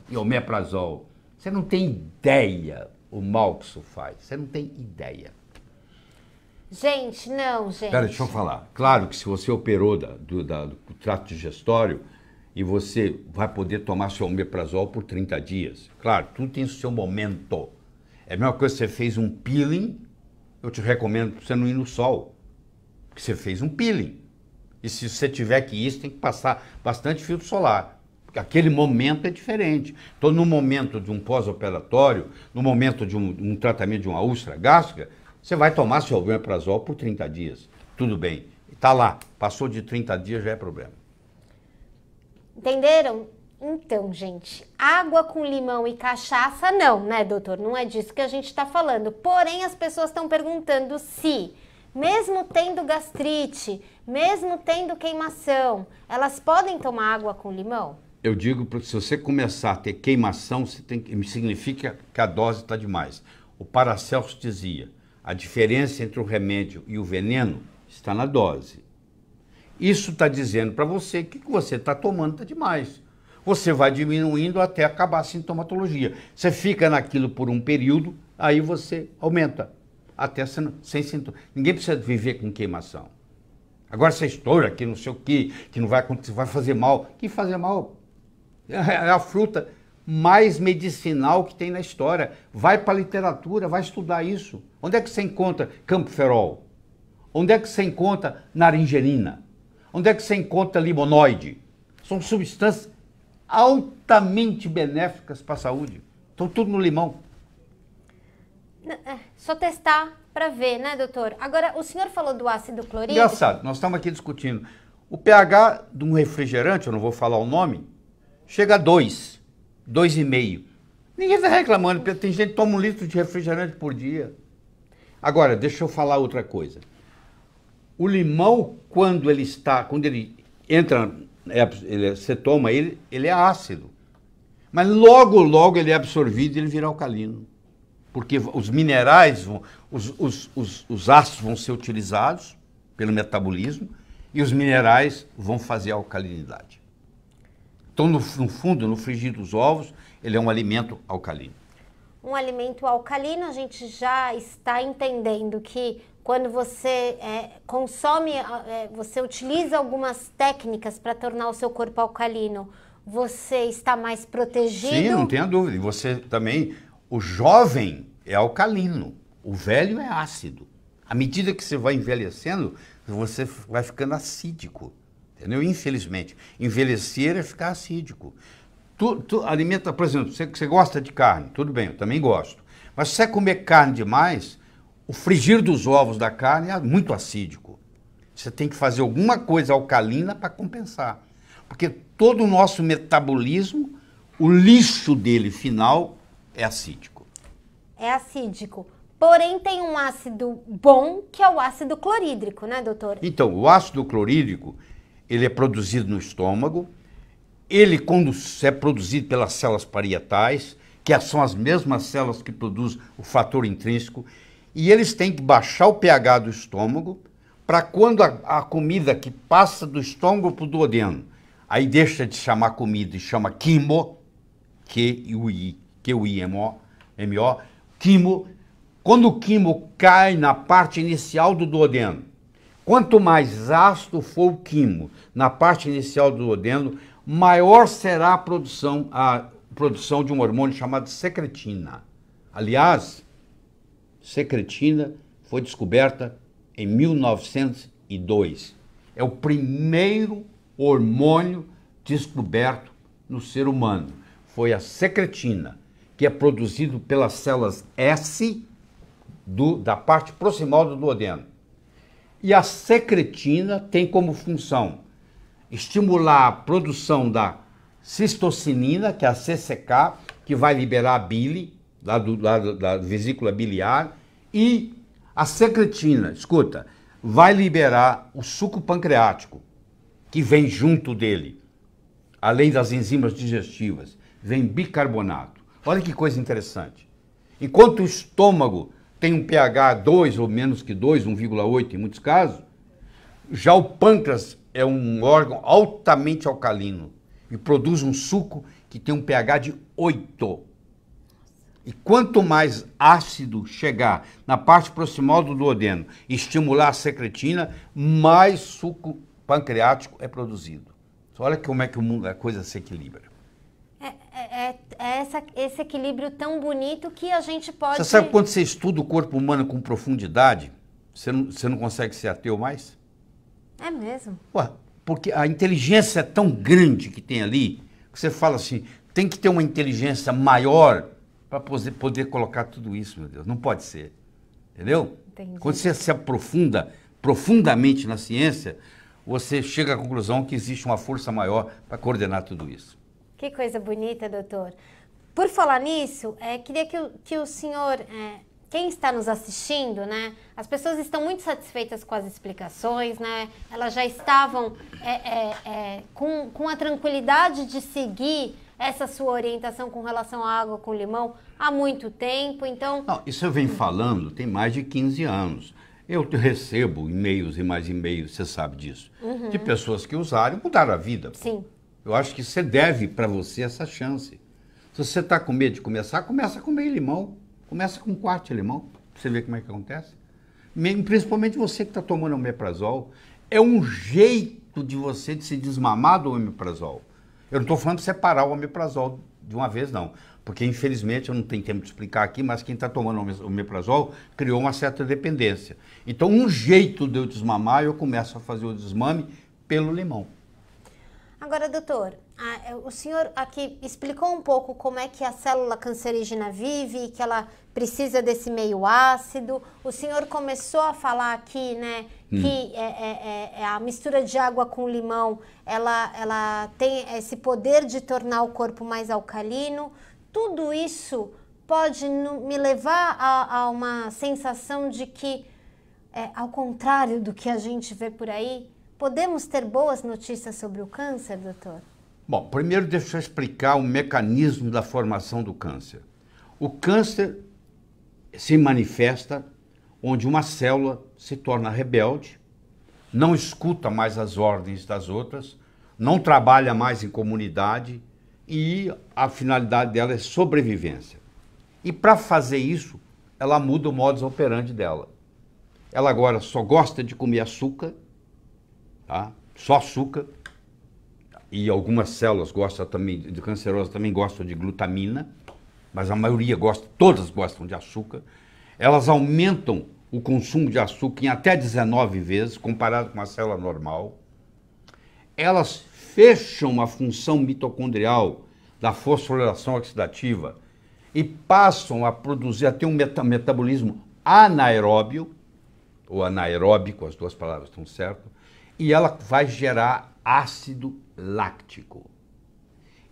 e omeprazol. Você não tem ideia o mal que isso faz. Você não tem ideia. Gente. Espera, deixa eu falar. Claro que se você operou do trato digestório e você vai poder tomar seu omeprazol por 30 dias. Claro, tudo tem o seu momento. É a mesma coisa que você fez um peeling, eu te recomendo para você não ir no sol. Porque você fez um peeling. E se você tiver que ir, você tem que passar bastante filtro solar. Porque aquele momento é diferente. Então, no momento de um pós-operatório, no momento de um tratamento de uma úlcera gástrica, você vai tomar seu omeprazol por 30 dias. Tudo bem. Está lá. Passou de 30 dias, já é problema. Entenderam? Então, gente, água com limão e cachaça não, né, doutor? Não é disso que a gente está falando. Porém, as pessoas estão perguntando se... Mesmo tendo gastrite, mesmo tendo queimação, elas podem tomar água com limão? Eu digo porque se você começar a ter queimação, significa que a dose está demais. O Paracelso dizia, a diferença entre o remédio e o veneno está na dose. Isso está dizendo para você que o que você está tomando está demais. Você vai diminuindo até acabar a sintomatologia. Você fica naquilo por um período, aí você aumenta. Até sem sintoma. Ninguém precisa viver com queimação. Agora você estoura que não sei o que não vai acontecer, vai fazer mal. Que fazer mal? É a fruta mais medicinal que tem na história. Vai para a literatura, vai estudar isso. Onde é que você encontra campoferol? Onde é que você encontra naringerina? Onde é que você encontra limonoide? São substâncias altamente benéficas para a saúde. Estão tudo no limão. Só testar para ver, né, doutor? Agora, o senhor falou do ácido clorídrico. Engraçado, nós estamos aqui discutindo. O pH de um refrigerante, eu não vou falar o nome, chega a 2, 2,5. Ninguém está reclamando, porque tem gente que toma 1 litro de refrigerante por dia. Agora, deixa eu falar outra coisa. O limão, quando ele entra, você toma ele, ele é ácido. Mas logo ele é absorvido e ele vira alcalino. Porque os minerais, os ácidos vão ser utilizados pelo metabolismo e os minerais vão fazer a alcalinidade. Então, no fundo, no frigir dos ovos, ele é um alimento alcalino. Um alimento alcalino, a gente já está entendendo que quando você consome, você utiliza algumas técnicas para tornar o seu corpo alcalino, você está mais protegido? Sim, não tenha dúvida. E você também... O jovem é alcalino, o velho é ácido. À medida que você vai envelhecendo, você vai ficando acídico, entendeu? Infelizmente, envelhecer é ficar acídico. Tu alimenta, por exemplo, você gosta de carne, tudo bem, eu também gosto. Mas se você comer carne demais, o frigir dos ovos da carne é muito acídico. Você tem que fazer alguma coisa alcalina para compensar. Porque todo o nosso metabolismo, o lixo dele final é acídico. É acídico. Porém, tem um ácido bom, que é o ácido clorídrico, né, doutor? Então, o ácido clorídrico, ele é produzido no estômago. Ele, quando é produzido pelas células parietais, que são as mesmas células que produzem o fator intrínseco, e eles têm que baixar o pH do estômago para quando a comida que passa do estômago para o duodeno, aí deixa de chamar comida e chama quimo, Q-U-I-M-O, quimo. Quando o quimo cai na parte inicial do duodeno, quanto mais ácido for o quimo na parte inicial do duodeno, maior será a produção de um hormônio chamado secretina. Aliás, secretina foi descoberta em 1902. É o primeiro hormônio descoberto no ser humano. Foi a secretina, que é produzido pelas células S da parte proximal do duodeno. E a secretina tem como função estimular a produção da cistocinina, que é a CCK, que vai liberar a bile, da vesícula biliar, e a secretina, escuta, vai liberar o suco pancreático, que vem junto dele, além das enzimas digestivas, vem bicarbonato. Olha que coisa interessante. Enquanto o estômago tem um pH 2 ou menos que 2, 1,8 em muitos casos, já o pâncreas é um órgão altamente alcalino e produz um suco que tem um pH de 8. E quanto mais ácido chegar na parte proximal do duodeno e estimular a secretina, mais suco pancreático é produzido. Olha como é que a coisa se equilibra. Esse equilíbrio tão bonito que a gente pode... Você sabe quando você estuda o corpo humano com profundidade, você não consegue ser ateu mais? É mesmo? Ué, porque a inteligência é tão grande que tem ali, que você fala assim, tem que ter uma inteligência maior para poder colocar tudo isso, meu Deus. Não pode ser. Entendeu? Entendi. Quando você se aprofunda profundamente na ciência, você chega à conclusão que existe uma força maior para coordenar tudo isso. Que coisa bonita, doutor. Por falar nisso, queria que o senhor... Quem está nos assistindo, né? As pessoas estão muito satisfeitas com as explicações, né? Elas já estavam com a tranquilidade de seguir essa sua orientação com relação à água com limão há muito tempo, então... Não, isso eu venho falando tem mais de 15 anos. Eu recebo e-mails e mais e-mails, você sabe disso, de pessoas que usaram e mudaram a vida. Sim. Eu acho que você deve para você essa chance. Se você está com medo de começa a comer limão. Começa com um quarto de limão, para você ver como é que acontece. Principalmente você que está tomando omeprazol. É um jeito de você de se desmamar do omeprazol. Eu não estou falando de separar o omeprazol de uma vez, não. Porque, infelizmente, eu não tenho tempo de explicar aqui, mas quem está tomando omeprazol criou uma certa dependência. Então, um jeito de eu desmamar, eu começo a fazer o desmame pelo limão. Agora, doutor, o senhor aqui explicou um pouco como é que a célula cancerígena vive e que ela precisa desse meio ácido. O senhor começou a falar aqui, né, que a mistura de água com limão, ela tem esse poder de tornar o corpo mais alcalino. Tudo isso pode me levar a uma sensação de que, ao contrário do que a gente vê por aí, podemos ter boas notícias sobre o câncer, doutor? Bom, primeiro deixa eu explicar o mecanismo da formação do câncer. O câncer se manifesta onde uma célula se torna rebelde, não escuta mais as ordens das outras, não trabalha mais em comunidade e a finalidade dela é sobrevivência. E para fazer isso, ela muda o modus operandi dela. Ela agora só gosta de comer açúcar, tá? Só açúcar, e algumas células gostam também, de cancerosas também gostam de glutamina, mas a maioria gosta, todas gostam de açúcar. Elas aumentam o consumo de açúcar em até 19 vezes, comparado com uma célula normal. Elas fecham a função mitocondrial da fosforilação oxidativa e passam a produzir, a ter um metabolismo anaeróbio, ou anaeróbico, as duas palavras estão certas, e ela vai gerar ácido láctico.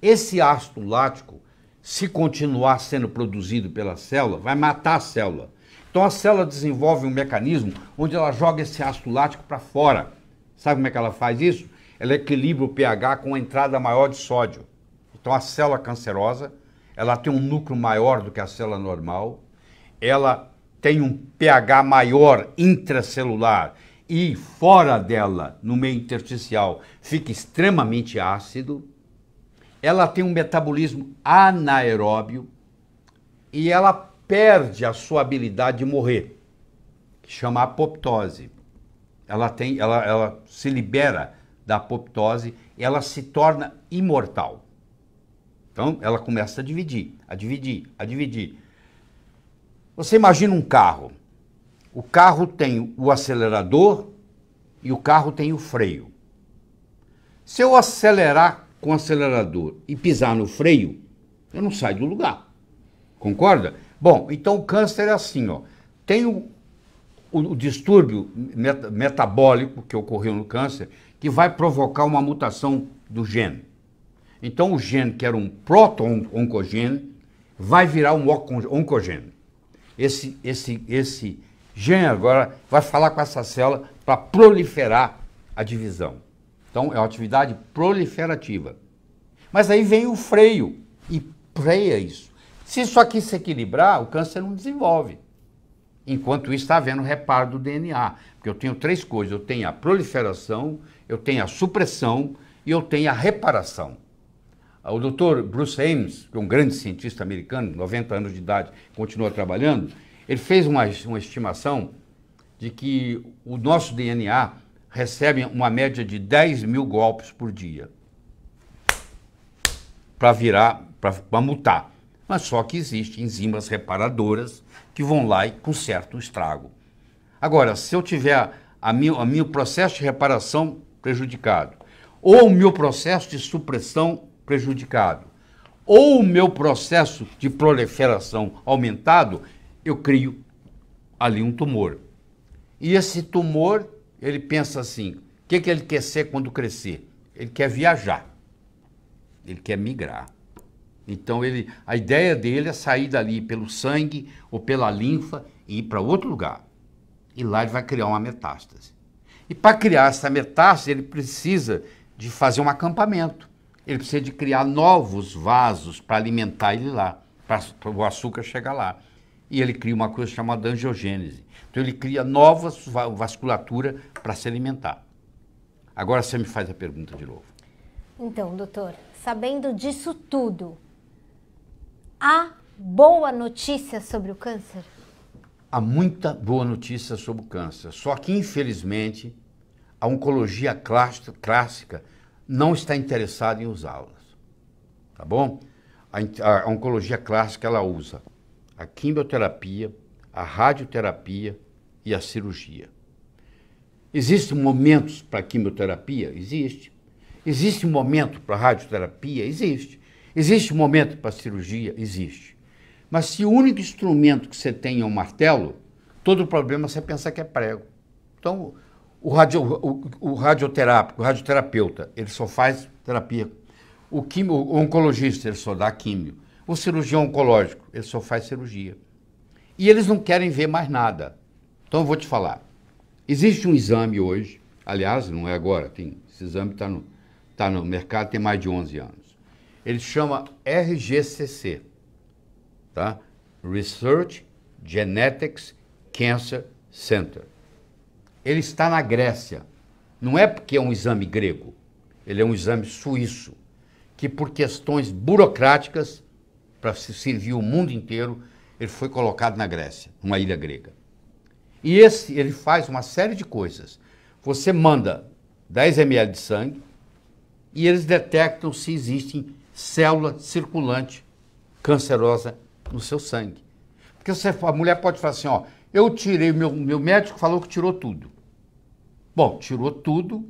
Esse ácido láctico, se continuar sendo produzido pela célula, vai matar a célula. Então a célula desenvolve um mecanismo onde ela joga esse ácido lático para fora. Sabe como é que ela faz isso? Ela equilibra o pH com a entrada maior de sódio. Então a célula cancerosa, ela tem um núcleo maior do que a célula normal, ela tem um pH maior intracelular e fora dela, no meio intersticial, fica extremamente ácido. Ela tem um metabolismo anaeróbio e ela perde a sua habilidade de morrer, que chama apoptose. Ela se libera da apoptose e ela se torna imortal. Então, ela começa a dividir, a dividir, a dividir. Você imagina um carro. O carro tem o acelerador e o carro tem o freio. Se eu acelerar com o acelerador e pisar no freio, eu não saio do lugar. Concorda? Bom, então o câncer é assim, ó. Tem o distúrbio metabólico que ocorreu no câncer, que vai provocar uma mutação do gene. Então o gene, que era um proto-oncogene, vai virar um oncogene. Esse gene agora vai falar com essa célula para proliferar a divisão. Então é uma atividade proliferativa. Mas aí vem o freio e freia isso. Se isso aqui se equilibrar, o câncer não desenvolve. Enquanto isso está havendo reparo do DNA. Porque eu tenho três coisas. Eu tenho a proliferação, eu tenho a supressão e eu tenho a reparação. O Dr. Bruce Ames, que é um grande cientista americano, 90 anos de idade, continua trabalhando, ele fez uma estimação de que o nosso DNA recebe uma média de 10 mil golpes por dia para mutar. Mas só que existem enzimas reparadoras que vão lá e consertam o estrago. Agora, se eu tiver o meu processo de reparação prejudicado, ou o meu processo de supressão prejudicado, ou o meu processo de proliferação aumentado, eu crio ali um tumor. E esse tumor, ele pensa assim, o que ele quer ser quando crescer? Ele quer viajar, ele quer migrar. Então a ideia dele é sair dali pelo sangue ou pela linfa e ir para outro lugar. E lá ele vai criar uma metástase. E para criar essa metástase, ele precisa de fazer um acampamento. Ele precisa de criar novos vasos para alimentar ele lá, para o açúcar chegar lá. E ele cria uma coisa chamada angiogênese. Então ele cria nova vasculatura para se alimentar. Agora você me faz a pergunta de novo. Então, doutor, sabendo disso tudo, há boa notícia sobre o câncer? Há muita boa notícia sobre o câncer. Só que, infelizmente, a oncologia clássica não está interessada em usá-las. Tá bom? A oncologia clássica, ela usa a quimioterapia, a radioterapia e a cirurgia. Existem momentos para quimioterapia? Existe. Existe um momento para radioterapia? Existe. Existe um momento para cirurgia? Existe. Mas se o único instrumento que você tem é um martelo, todo o problema você pensa que é prego. Então, o radioterapeuta, ele só faz terapia. O oncologista, ele só dá químio. O cirurgião oncológico, ele só faz cirurgia. E eles não querem ver mais nada. Então eu vou te falar. Existe um exame hoje, aliás, não é agora, esse exame está no mercado, tem mais de 11 anos. Ele chama RGCC, tá? Research Genetics Cancer Center. Ele está na Grécia. Não é porque é um exame grego, ele é um exame suíço, que por questões burocráticas, para se servir o mundo inteiro, ele foi colocado na Grécia, numa ilha grega. E ele faz uma série de coisas. Você manda 10 ml de sangue e eles detectam se existe célula circulante cancerosa no seu sangue. Porque a mulher pode falar assim, ó, eu tirei, meu médico falou que tirou tudo. Bom, tirou tudo,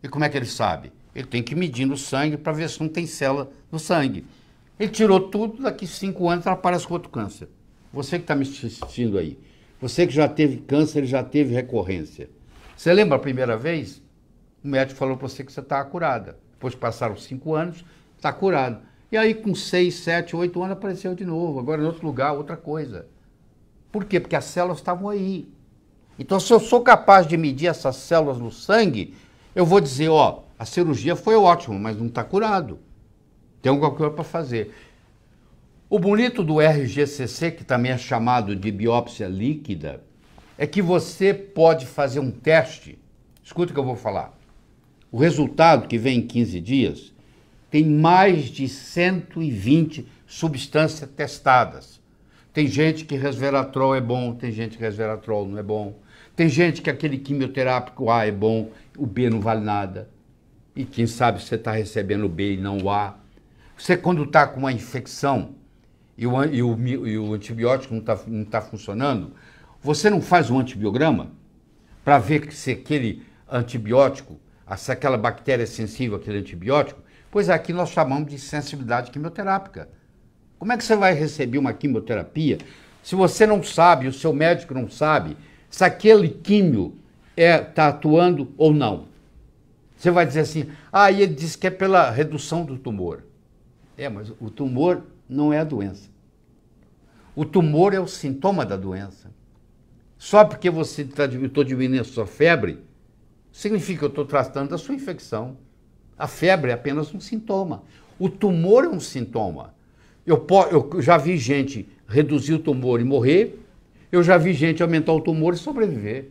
e como é que ele sabe? Ele tem que medir no sangue para ver se não tem célula no sangue. Ele tirou tudo, daqui 5 anos ela aparece com outro câncer. Você que está me assistindo aí, você que já teve câncer e já teve recorrência. Você lembra a primeira vez? O médico falou para você que você estava curada. Depois passaram 5 anos, está curado. E aí com 6, 7, 8 anos apareceu de novo, agora em outro lugar, outra coisa. Por quê? Porque as células estavam aí. Então se eu sou capaz de medir essas células no sangue, eu vou dizer, ó, a cirurgia foi ótima, mas não está curado. Tem alguma coisa para fazer. O bonito do RGCC, que também é chamado de biópsia líquida, é que você pode fazer um teste. Escuta o que eu vou falar. O resultado, que vem em 15 dias, tem mais de 120 substâncias testadas. Tem gente que resveratrol é bom, tem gente que resveratrol não é bom. Tem gente que aquele quimioterápico A é bom, o B não vale nada. E quem sabe você está recebendo o B e não o A. Você, quando está com uma infecção e o antibiótico não tá funcionando, você não faz um antibiograma para ver se aquele antibiótico, se aquela bactéria é sensível àquele antibiótico? Pois aqui nós chamamos de sensibilidade quimioterápica. Como é que você vai receber uma quimioterapia se você não sabe, o seu médico não sabe, se aquele químio está atuando ou não? Você vai dizer assim, e ele disse que é pela redução do tumor. Mas o tumor não é a doença. O tumor é o sintoma da doença. Só porque estou diminuindo a sua febre, significa que eu estou tratando da sua infecção. A febre é apenas um sintoma. O tumor é um sintoma. Eu já vi gente reduzir o tumor e morrer, eu já vi gente aumentar o tumor e sobreviver.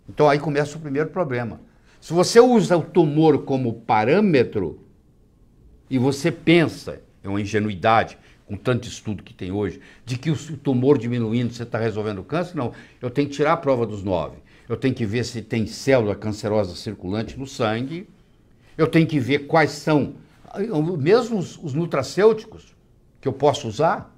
Então aí começa o primeiro problema. Se você usa o tumor como parâmetro e você pensa, é uma ingenuidade, com tanto estudo que tem hoje, de que o tumor diminuindo você está resolvendo o câncer, não. Eu tenho que tirar a prova dos 9. Eu tenho que ver se tem célula cancerosa circulante no sangue. Eu tenho que ver quais são, mesmo os nutracêuticos que eu posso usar.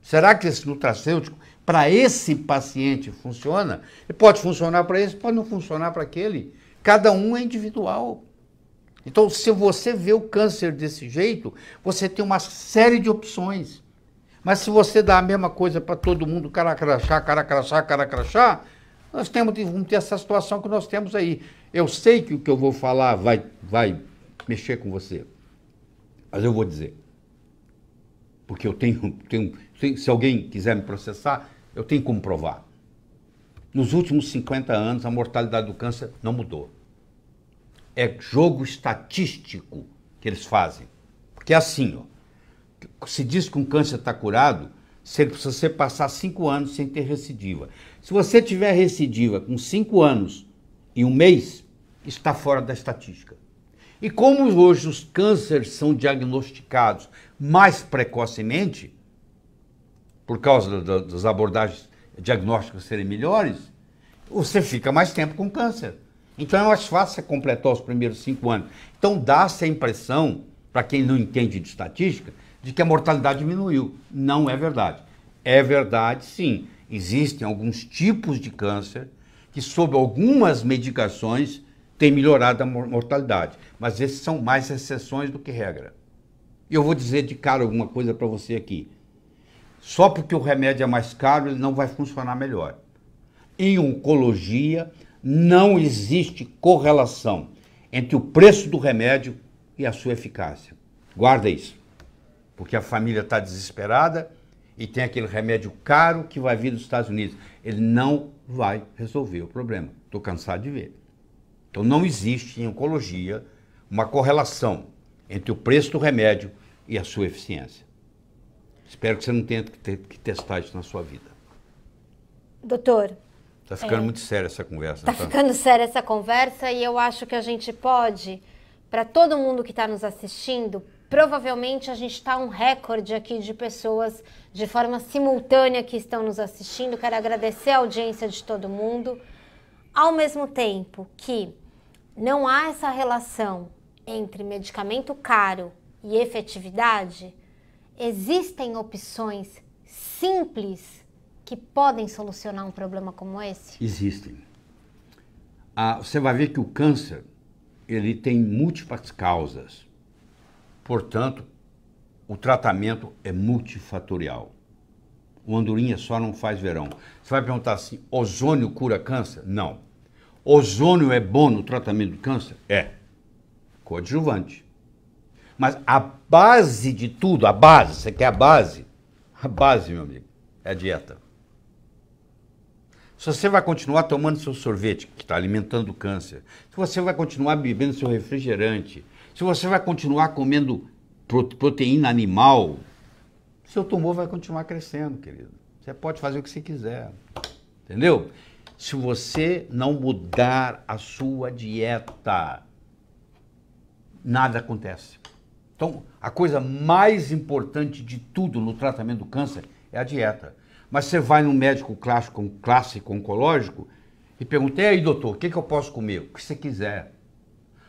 Será que esse nutracêutico, para esse paciente, funciona? Ele pode funcionar para esse, pode não funcionar para aquele. Cada um é individual. Então, se você vê o câncer desse jeito, você tem uma série de opções. Mas se você dá a mesma coisa para todo mundo, caracrachá, nós vamos ter essa situação que nós temos aí. Eu sei que o que eu vou falar vai mexer com você, mas eu vou dizer. Porque eu tenho, se alguém quiser me processar, eu tenho como provar. Nos últimos 50 anos, a mortalidade do câncer não mudou. É jogo estatístico que eles fazem. Porque é assim, se diz que um câncer está curado, se você passar 5 anos sem ter recidiva. Se você tiver recidiva com 5 anos e 1 mês, está fora da estatística. E como hoje os cânceres são diagnosticados mais precocemente, por causa das abordagens diagnósticas serem melhores, você fica mais tempo com câncer. Então é mais fácil você completar os primeiros 5 anos. Então dá-se a impressão, para quem não entende de estatística, de que a mortalidade diminuiu. Não é verdade. É verdade, sim. Existem alguns tipos de câncer que, sob algumas medicações, têm melhorado a mortalidade. Mas esses são mais exceções do que regra. E eu vou dizer de cara alguma coisa para você aqui. Só porque o remédio é mais caro, ele não vai funcionar melhor. Em oncologia, não existe correlação entre o preço do remédio e a sua eficácia. Guarda isso. Porque a família está desesperada e tem aquele remédio caro que vai vir dos Estados Unidos. Ele não vai resolver o problema. Estou cansado de ver. Então não existe em oncologia uma correlação entre o preço do remédio e a sua eficiência. Espero que você não tenha que testar isso na sua vida. Doutor, está ficando muito séria essa conversa. Está ficando séria essa conversa e eu acho que a gente pode, para todo mundo que está nos assistindo, provavelmente a gente está um recorde aqui de pessoas de forma simultânea que estão nos assistindo. Quero agradecer a audiência de todo mundo. Ao mesmo tempo que não há essa relação entre medicamento caro e efetividade, existem opções simples que podem solucionar um problema como esse? Existem. Você vai ver que o câncer, ele tem múltiplas causas. Portanto, o tratamento é multifatorial. O andorinha só não faz verão. Você vai perguntar assim, ozônio cura câncer? Não. Ozônio é bom no tratamento do câncer? É. Coadjuvante. Mas a base de tudo, a base, você quer a base, meu amigo, é a dieta. Se você vai continuar tomando seu sorvete, que está alimentando o câncer, se você vai continuar bebendo seu refrigerante, se você vai continuar comendo proteína animal, seu tumor vai continuar crescendo, querido. Você pode fazer o que você quiser, entendeu? Se você não mudar a sua dieta, nada acontece. Então, a coisa mais importante de tudo no tratamento do câncer é a dieta. Mas você vai num médico clássico oncológico e pergunta, e aí, doutor, o que eu posso comer? O que você quiser.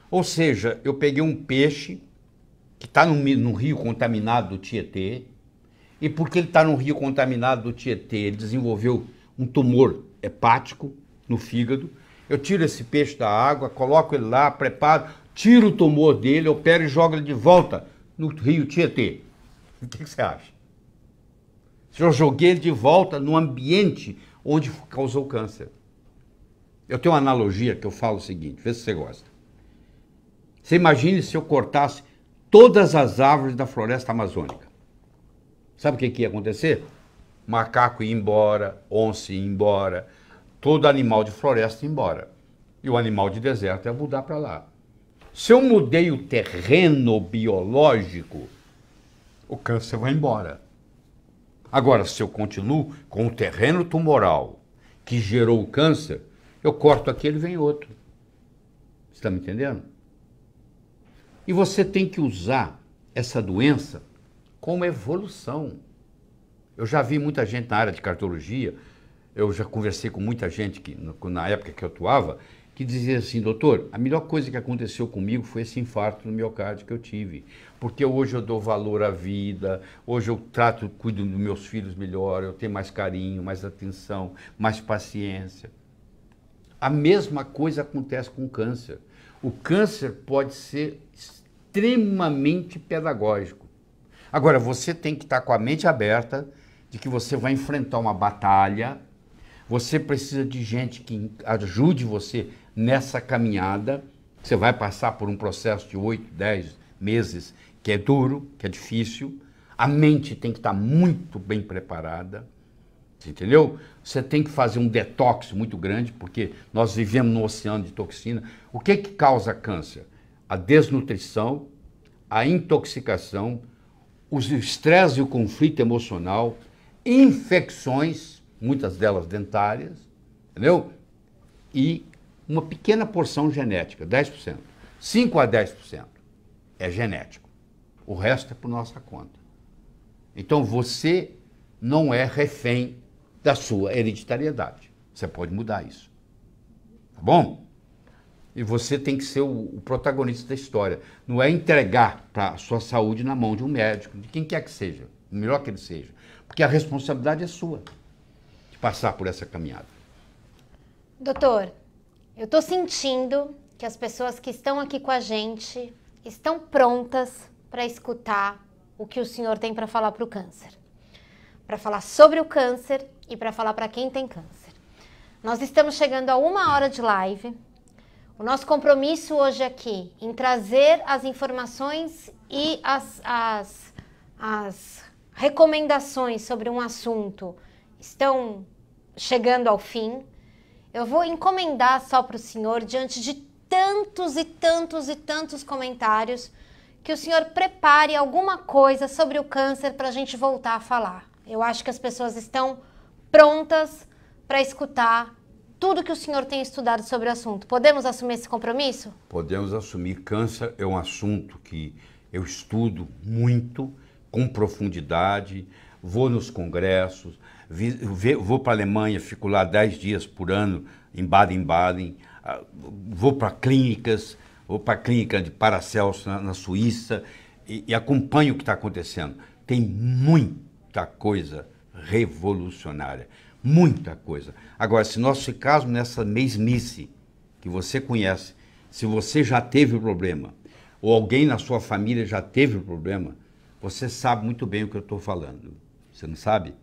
Ou seja, eu peguei um peixe que está no rio contaminado do Tietê, e porque ele está no rio contaminado do Tietê, ele desenvolveu um tumor hepático no fígado. Eu tiro esse peixe da água, coloco ele lá, preparo, tiro o tumor dele, opero e jogo ele de volta no rio Tietê. O que você acha? Eu joguei ele de volta no ambiente onde causou câncer. Eu tenho uma analogia que eu falo o seguinte, vê se você gosta. Você imagine se eu cortasse todas as árvores da floresta amazônica. Sabe o que ia acontecer? Macaco ia embora, onça ia embora, todo animal de floresta ia embora. E o animal de deserto ia mudar para lá. Se eu mudei o terreno biológico, o câncer vai embora. Agora, se eu continuo com o terreno tumoral que gerou o câncer, eu corto aquele e vem outro. Você está me entendendo? E você tem que usar essa doença como evolução. Eu já vi muita gente na área de cardiologia, eu já conversei com muita gente que, na época que eu atuava, que dizia assim, doutor, a melhor coisa que aconteceu comigo foi esse infarto no miocárdio que eu tive. Porque hoje eu dou valor à vida, hoje eu cuido dos meus filhos melhor, eu tenho mais carinho, mais atenção, mais paciência. A mesma coisa acontece com o câncer. O câncer pode ser extremamente pedagógico. Agora, você tem que estar com a mente aberta de que você vai enfrentar uma batalha, você precisa de gente que ajude você nessa caminhada. Você vai passar por um processo de 8, 10 meses, que é duro, que é difícil. A mente tem que estar muito bem preparada, entendeu? Você tem que fazer um detox muito grande, porque nós vivemos num oceano de toxina. O que causa câncer? A desnutrição, a intoxicação, o estresse e o conflito emocional, infecções, muitas delas dentárias, entendeu? E uma pequena porção genética, 10%. 5 a 10% é genético. O resto é por nossa conta. Então você não é refém da sua hereditariedade. Você pode mudar isso. Tá bom? E você tem que ser o protagonista da história. Não é entregar para a sua saúde na mão de um médico, de quem quer que seja, o melhor que ele seja. Porque a responsabilidade é sua de passar por essa caminhada. Doutor, eu estou sentindo que as pessoas que estão aqui com a gente estão prontas para escutar o que o senhor tem para falar para o câncer. Para falar sobre o câncer e para falar para quem tem câncer. Nós estamos chegando a 1 hora de live. O nosso compromisso hoje aqui em trazer as informações e as recomendações sobre um assunto estão chegando ao fim. Eu vou encomendar só para o senhor, diante de tantos e tantos e tantos comentários, que o senhor prepare alguma coisa sobre o câncer para a gente voltar a falar. Eu acho que as pessoas estão prontas para escutar tudo que o senhor tem estudado sobre o assunto. Podemos assumir esse compromisso? Podemos assumir. Câncer é um assunto que eu estudo muito, com profundidade, vou nos congressos, vou para a Alemanha, fico lá 10 dias por ano, em Baden-Baden, vou para clínicas, vou para a clínica de Paracelso na Suíça e acompanho o que está acontecendo. Tem muita coisa revolucionária. Muita coisa. Agora, se nós ficarmos nessa mesmice que você conhece, se você já teve o problema, ou alguém na sua família já teve o problema, Você sabe muito bem o que eu estou falando. Você não sabe?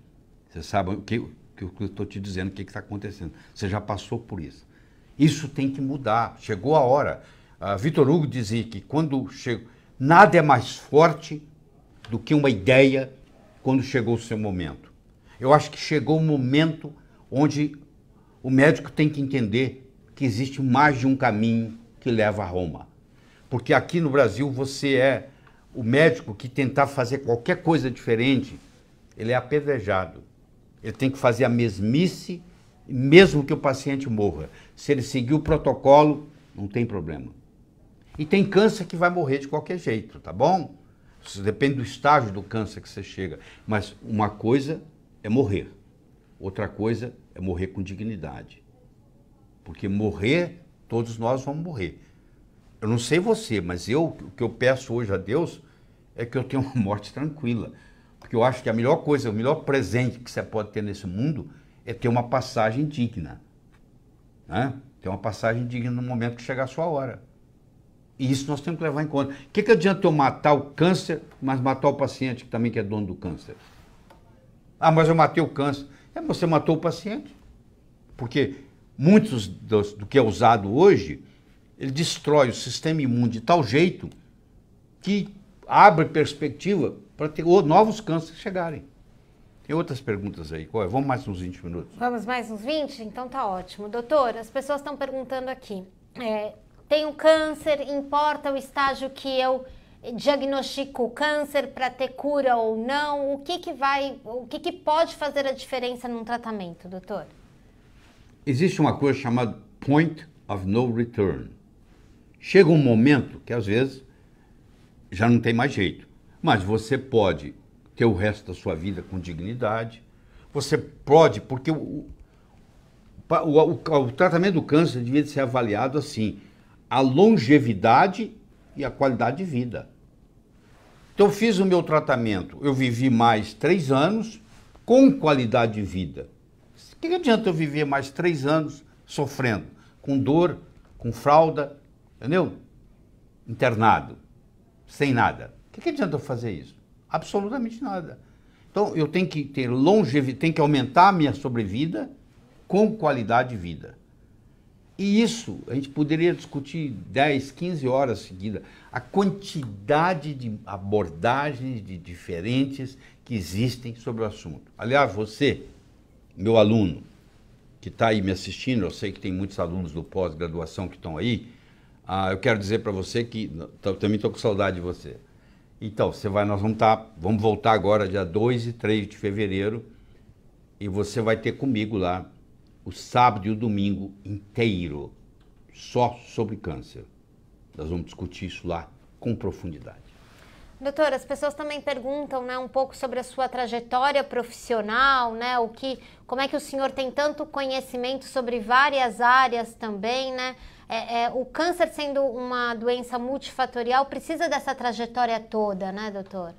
Você sabe o que eu estou te dizendo, o que está acontecendo. Você já passou por isso. Isso tem que mudar. Chegou a hora. Vitor Hugo dizia que quando chega, nada é mais forte do que uma ideia quando chegou o seu momento. Eu acho que chegou o momento onde o médico tem que entender que existe mais de um caminho que leva a Roma. Porque aqui no Brasil você é o médico que tentar fazer qualquer coisa diferente, ele é apedrejado. Ele tem que fazer a mesmice, mesmo que o paciente morra. Se ele seguir o protocolo, não tem problema. E tem câncer que vai morrer de qualquer jeito, tá bom? Isso depende do estágio do câncer que você chega. Mas uma coisa é morrer. Outra coisa é morrer com dignidade. Porque morrer, todos nós vamos morrer. Eu não sei você, mas o que eu peço hoje a Deus é que eu tenha uma morte tranquila. Porque eu acho que a melhor coisa, o melhor presente que você pode ter nesse mundo é ter uma passagem digna. Né? Ter uma passagem digna no momento que chegar a sua hora. E isso nós temos que levar em conta. O que adianta eu matar o câncer, mas matar o paciente que também é dono do câncer? Ah, mas eu matei o câncer. Você matou o paciente. Porque muitos do que é usado hoje, ele destrói o sistema imune de tal jeito que abre perspectiva para ter novos cânceres chegarem. Tem outras perguntas aí. Vamos mais uns 20 minutos. Vamos mais uns 20? Então tá ótimo. Doutor, as pessoas estão perguntando aqui. Tenho câncer, importa o estágio que eu diagnostico o câncer para ter cura ou não? O que pode fazer a diferença num tratamento, doutor? Existe uma coisa chamada point of no return. Chega um momento que às vezes já não tem mais jeito, mas você pode ter o resto da sua vida com dignidade, você pode, porque o tratamento do câncer devia ser avaliado assim, a longevidade e a qualidade de vida. Então eu fiz o meu tratamento, eu vivi mais 3 anos com qualidade de vida. O que adianta eu viver mais 3 anos sofrendo, com dor, com fralda, entendeu? Internado, sem nada. O que adianta eu fazer isso? Absolutamente nada. Então eu tenho que ter longevidade, tenho que aumentar a minha sobrevida com qualidade de vida. E isso a gente poderia discutir 10, 15 horas seguidas. A quantidade de abordagens diferentes que existem sobre o assunto. Aliás, você, meu aluno, que está aí me assistindo, eu sei que tem muitos alunos do pós-graduação que estão aí, eu quero dizer para você que eu também estou com saudade de você. Então, nós vamos voltar agora dia 2 e 3 de fevereiro e você vai ter comigo lá o sábado e o domingo inteiro, só sobre câncer. Nós vamos discutir isso lá com profundidade. Doutor, as pessoas também perguntam, né, um pouco sobre a sua trajetória profissional, né, como é que o senhor tem tanto conhecimento sobre várias áreas também, né? O câncer sendo uma doença multifatorial precisa dessa trajetória toda, né, doutor?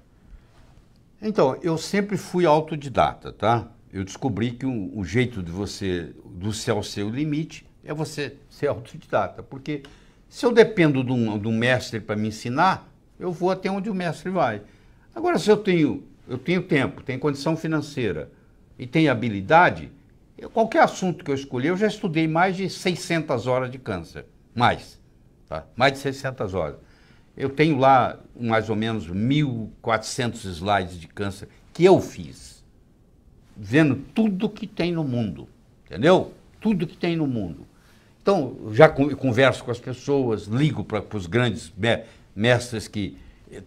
Então, eu sempre fui autodidata, tá? Eu descobri que o jeito do céu ser o limite, é você ser autodidata. Porque se eu dependo de um mestre para me ensinar, eu vou até onde o mestre vai. Agora, se eu tenho tempo, tenho condição financeira e tenho habilidade, qualquer assunto que eu escolher, eu já estudei mais de 600 horas de câncer. Mais de 600 horas. Eu tenho lá mais ou menos 1.400 slides de câncer que eu fiz. Vendo tudo que tem no mundo, entendeu? Tudo que tem no mundo. Então, já converso com as pessoas, ligo para os grandes mestres que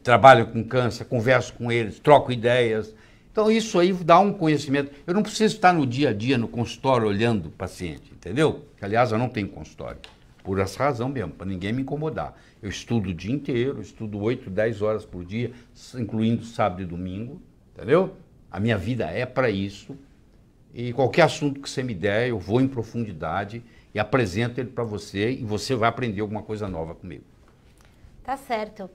trabalham com câncer, converso com eles, troco ideias. Então, isso aí dá um conhecimento. Eu não preciso estar no dia a dia, no consultório, olhando o paciente, entendeu? Aliás, eu não tenho consultório. Por essa razão mesmo, para ninguém me incomodar. Eu estudo o dia inteiro, estudo 8, 10 horas por dia, incluindo sábado e domingo, entendeu? A minha vida é para isso, e qualquer assunto que você me der, eu vou em profundidade e apresento ele para você, e você vai aprender alguma coisa nova comigo. Tá certo.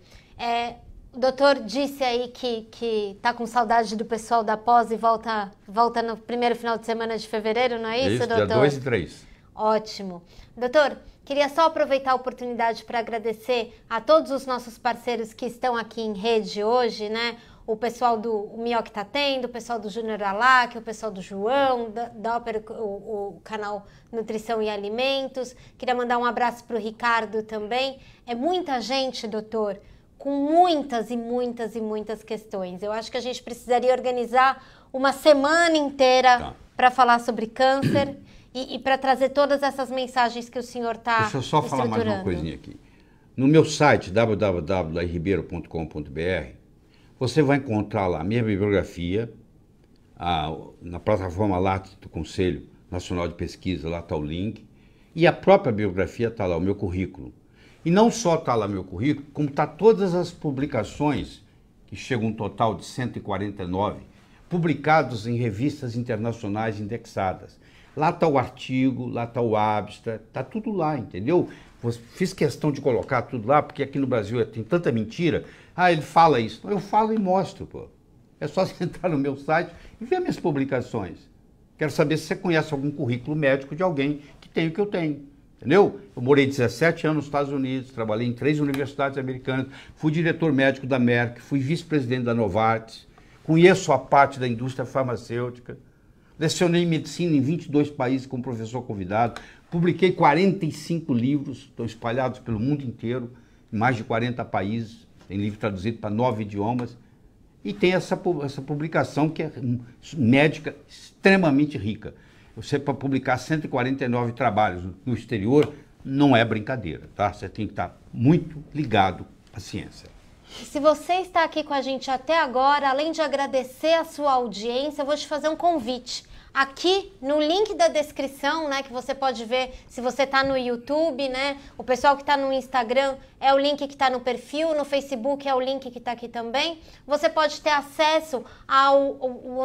O doutor disse aí que está com saudade do pessoal da pós e volta no primeiro final de semana de fevereiro, não é isso, doutor? Dia 2 e 3. Ótimo. Doutor, queria só aproveitar a oportunidade para agradecer a todos os nossos parceiros que estão aqui em rede hoje, né? o pessoal do Minhoque tá tendo, o pessoal do Júnior Alac, o pessoal do João, da Ópera, o canal Nutrição e Alimentos. Queria mandar um abraço para o Ricardo também. É muita gente, doutor, com muitas e muitas e muitas questões. Eu acho que a gente precisaria organizar uma semana inteira para falar sobre câncer e para trazer todas essas mensagens que o senhor está Deixa eu só falar mais uma coisinha aqui. No meu site, www.lairibeiro.com.br, você vai encontrar lá a minha bibliografia, na plataforma Lattes do Conselho Nacional de Pesquisa, lá está o link, e a própria bibliografia está lá, o meu currículo. E não só está lá meu currículo, como está todas as publicações, que chegam um total de 149, publicados em revistas internacionais indexadas. Lá está o artigo, lá está o abstract, está tudo lá, entendeu? Fiz questão de colocar tudo lá, porque aqui no Brasil tem tanta mentira. Ele fala isso. Eu falo e mostro, pô. É só você entrar no meu site e ver minhas publicações. Quero saber se você conhece algum currículo médico de alguém que tem o que eu tenho. Entendeu? Eu morei 17 anos nos Estados Unidos, trabalhei em 3 universidades americanas, fui diretor médico da Merck, fui vice-presidente da Novartis, conheço a parte da indústria farmacêutica, lecionei medicina em 22 países como professor convidado, publiquei 45 livros, estão espalhados pelo mundo inteiro, em mais de 40 países, tem livro traduzido para 9 idiomas, e tem essa publicação que é médica extremamente rica. Você, para publicar 149 trabalhos no exterior, não é brincadeira, tá? Você tem que estar muito ligado à ciência. Se você está aqui com a gente até agora, além de agradecer a sua audiência, eu vou te fazer um convite. Aqui no link da descrição, né, que você pode ver se você está no YouTube, né, o pessoal que está no Instagram é o link que está no perfil, no Facebook é o link que está aqui também. Você pode ter acesso ao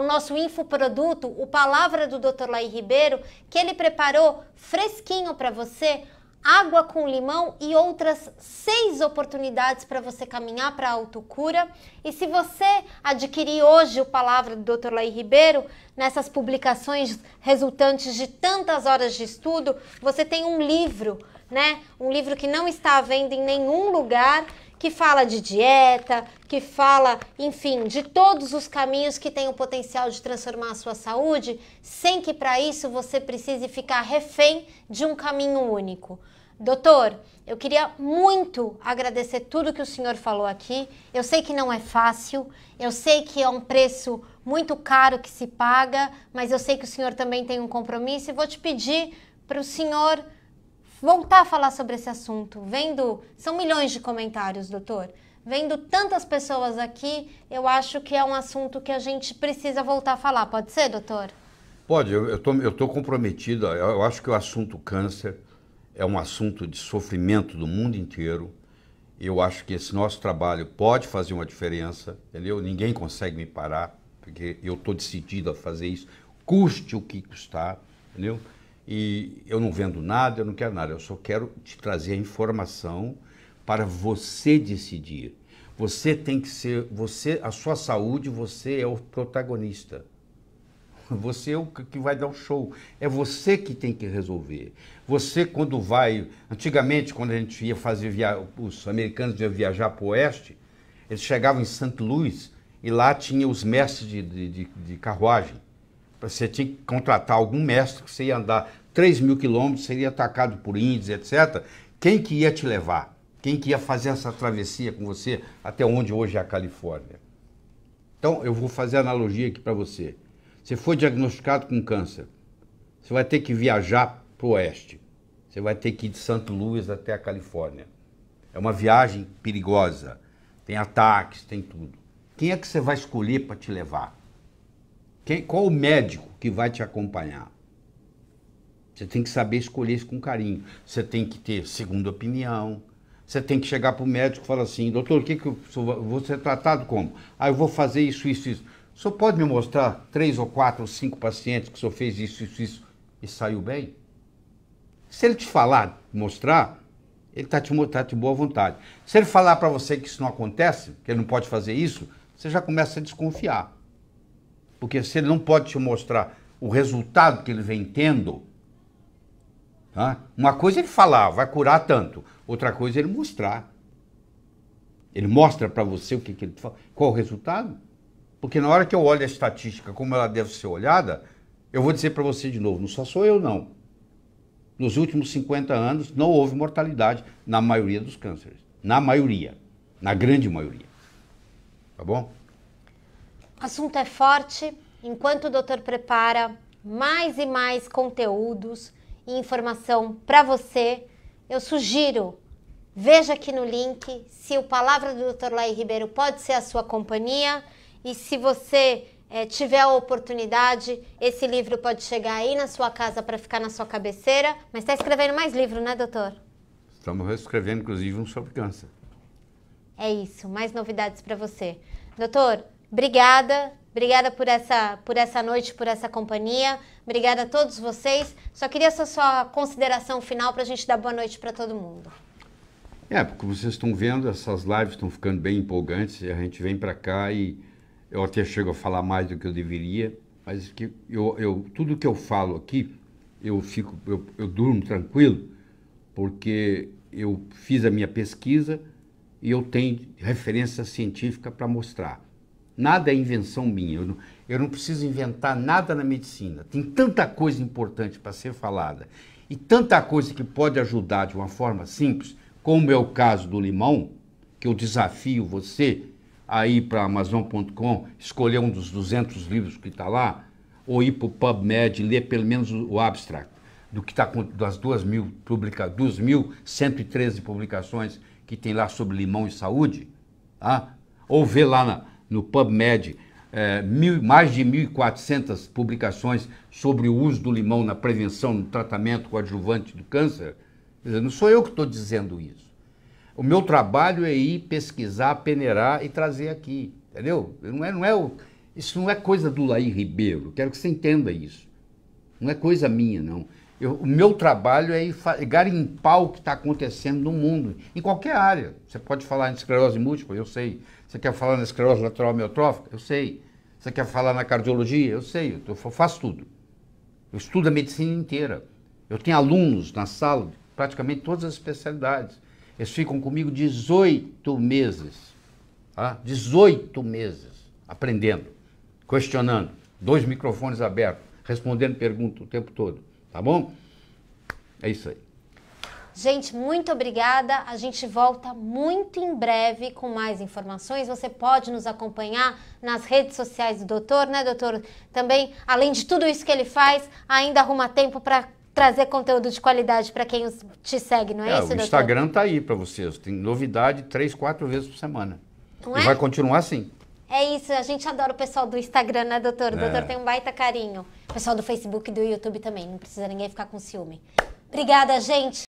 nosso infoproduto, o Palavra do Dr. Laí Ribeiro, que ele preparou fresquinho para você, água com limão e outras 6 oportunidades para você caminhar para a autocura. E se você adquirir hoje o Palavra do Dr. Laí Ribeiro, nessas publicações resultantes de tantas horas de estudo, você tem um livro, né? Um livro que não está à venda em nenhum lugar, que fala de dieta, que fala, enfim, de todos os caminhos que têm o potencial de transformar a sua saúde, sem que para isso você precise ficar refém de um caminho único. Doutor, eu queria muito agradecer tudo que o senhor falou aqui. Eu sei que não é fácil, eu sei que é um preço muito caro que se paga, mas eu sei que o senhor também tem um compromisso e vou te pedir para o senhor voltar a falar sobre esse assunto. São milhões de comentários, doutor. Vendo tantas pessoas aqui, eu acho que é um assunto que a gente precisa voltar a falar. Pode ser, doutor? Pode, eu tô comprometido. Eu acho que o assunto câncer é um assunto de sofrimento do mundo inteiro. Eu acho que esse nosso trabalho pode fazer uma diferença, entendeu? Ninguém consegue me parar, porque eu estou decidido a fazer isso, custe o que custar, entendeu? E eu não vendo nada, eu não quero nada, eu só quero te trazer a informação para você decidir. Você tem que ser, a sua saúde, você é o protagonista. Você é o que vai dar o show. É você que tem que resolver. Você, quando vai... Antigamente, quando a gente ia fazer os americanos iam viajar para o oeste, eles chegavam em St. Louis e lá tinha os mestres de carruagem. Você tinha que contratar algum mestre que você ia andar 3.000 quilômetros, seria atacado por índios, etc. Quem que ia te levar? Quem que ia fazer essa travessia com você até onde hoje é a Califórnia? Então, eu vou fazer a analogia aqui para você. Você foi diagnosticado com câncer, você vai ter que viajar para o oeste. Você vai ter que ir de St. Louis até a Califórnia. É uma viagem perigosa, tem ataques, tem tudo. Quem é que você vai escolher para te levar? Qual o médico que vai te acompanhar? Você tem que saber escolher isso com carinho. Você tem que ter segunda opinião. Você tem que chegar para o médico e falar assim, doutor, o que eu vou ser tratado como? Eu vou fazer isso, isso, isso. O senhor pode me mostrar 3 ou 4 ou 5 pacientes que o senhor fez isso, isso, isso e saiu bem? Se ele te falar, mostrar, ele está de boa vontade. Se ele falar para você que isso não acontece, que ele não pode fazer isso, você já começa a desconfiar. Porque se ele não pode te mostrar o resultado que ele vem tendo, tá? Uma coisa é ele falar, vai curar tanto. Outra coisa é ele mostrar. Ele mostra para você o que ele fala. Qual o resultado? Porque na hora que eu olho a estatística como ela deve ser olhada, eu vou dizer para você de novo, não só sou eu não. Nos últimos 50 anos não houve mortalidade na maioria dos cânceres. Na maioria. Na grande maioria. Tá bom? O assunto é forte. Enquanto o doutor prepara mais e mais conteúdos e informação para você, eu sugiro, veja aqui no link se o Palavra do Dr. Laí Ribeiro pode ser a sua companhia. E se você tiver a oportunidade, esse livro pode chegar aí na sua casa para ficar na sua cabeceira. Mas está escrevendo mais livro, né, doutor? Estamos escrevendo, inclusive, um sobre câncer. É isso, mais novidades para você. Doutor, obrigada. Obrigada por essa noite, por essa companhia. Obrigada a todos vocês. Só queria sua consideração final para a gente dar boa noite para todo mundo. Porque vocês estão vendo, essas lives estão ficando bem empolgantes. E a gente vem para cá e eu até chego a falar mais do que eu deveria. Mas que tudo que eu falo aqui, eu durmo tranquilo, porque eu fiz a minha pesquisa e eu tenho referência científica para mostrar. Nada é invenção minha, eu não preciso inventar nada na medicina. Tem tanta coisa importante para ser falada e tanta coisa que pode ajudar de uma forma simples, como é o caso do limão, que eu desafio você a ir para Amazon.com, escolher um dos 200 livros que está lá, ou ir para o PubMed e ler pelo menos o abstract do que está das 2.113 publicações que tem lá sobre limão e saúde, tá? Ou ver lá no PubMed mais de 1.400 publicações sobre o uso do limão na prevenção, no tratamento coadjuvante do câncer. Quer dizer, não sou eu que estou dizendo isso. O meu trabalho é ir pesquisar, peneirar e trazer aqui, entendeu? Isso não é coisa do Laí Ribeiro, quero que você entenda isso. Não é coisa minha, não. O meu trabalho é ir garimpar o que está acontecendo no mundo, em qualquer área. Você pode falar em esclerose múltipla, eu sei. Você quer falar na esclerose lateral amiotrófica? Eu sei. Você quer falar na cardiologia? Eu sei. Eu faço tudo. Eu estudo a medicina inteira. Eu tenho alunos na sala de praticamente todas as especialidades. Eles ficam comigo 18 meses. Tá? 18 meses aprendendo, questionando, 2 microfones abertos, respondendo perguntas o tempo todo. Tá bom? É isso aí. Gente, muito obrigada. A gente volta muito em breve com mais informações. Você pode nos acompanhar nas redes sociais do doutor, né, doutor? Também, além de tudo isso que ele faz, ainda arruma tempo para trazer conteúdo de qualidade para quem te segue, não é isso, doutor? O Instagram tá aí para vocês. Tem novidade 3, 4 vezes por semana. Não é? E vai continuar assim. É isso, a gente adora o pessoal do Instagram, né, doutor? O doutor tem um baita carinho. O pessoal do Facebook e do YouTube também, não precisa ninguém ficar com ciúme. Obrigada, gente!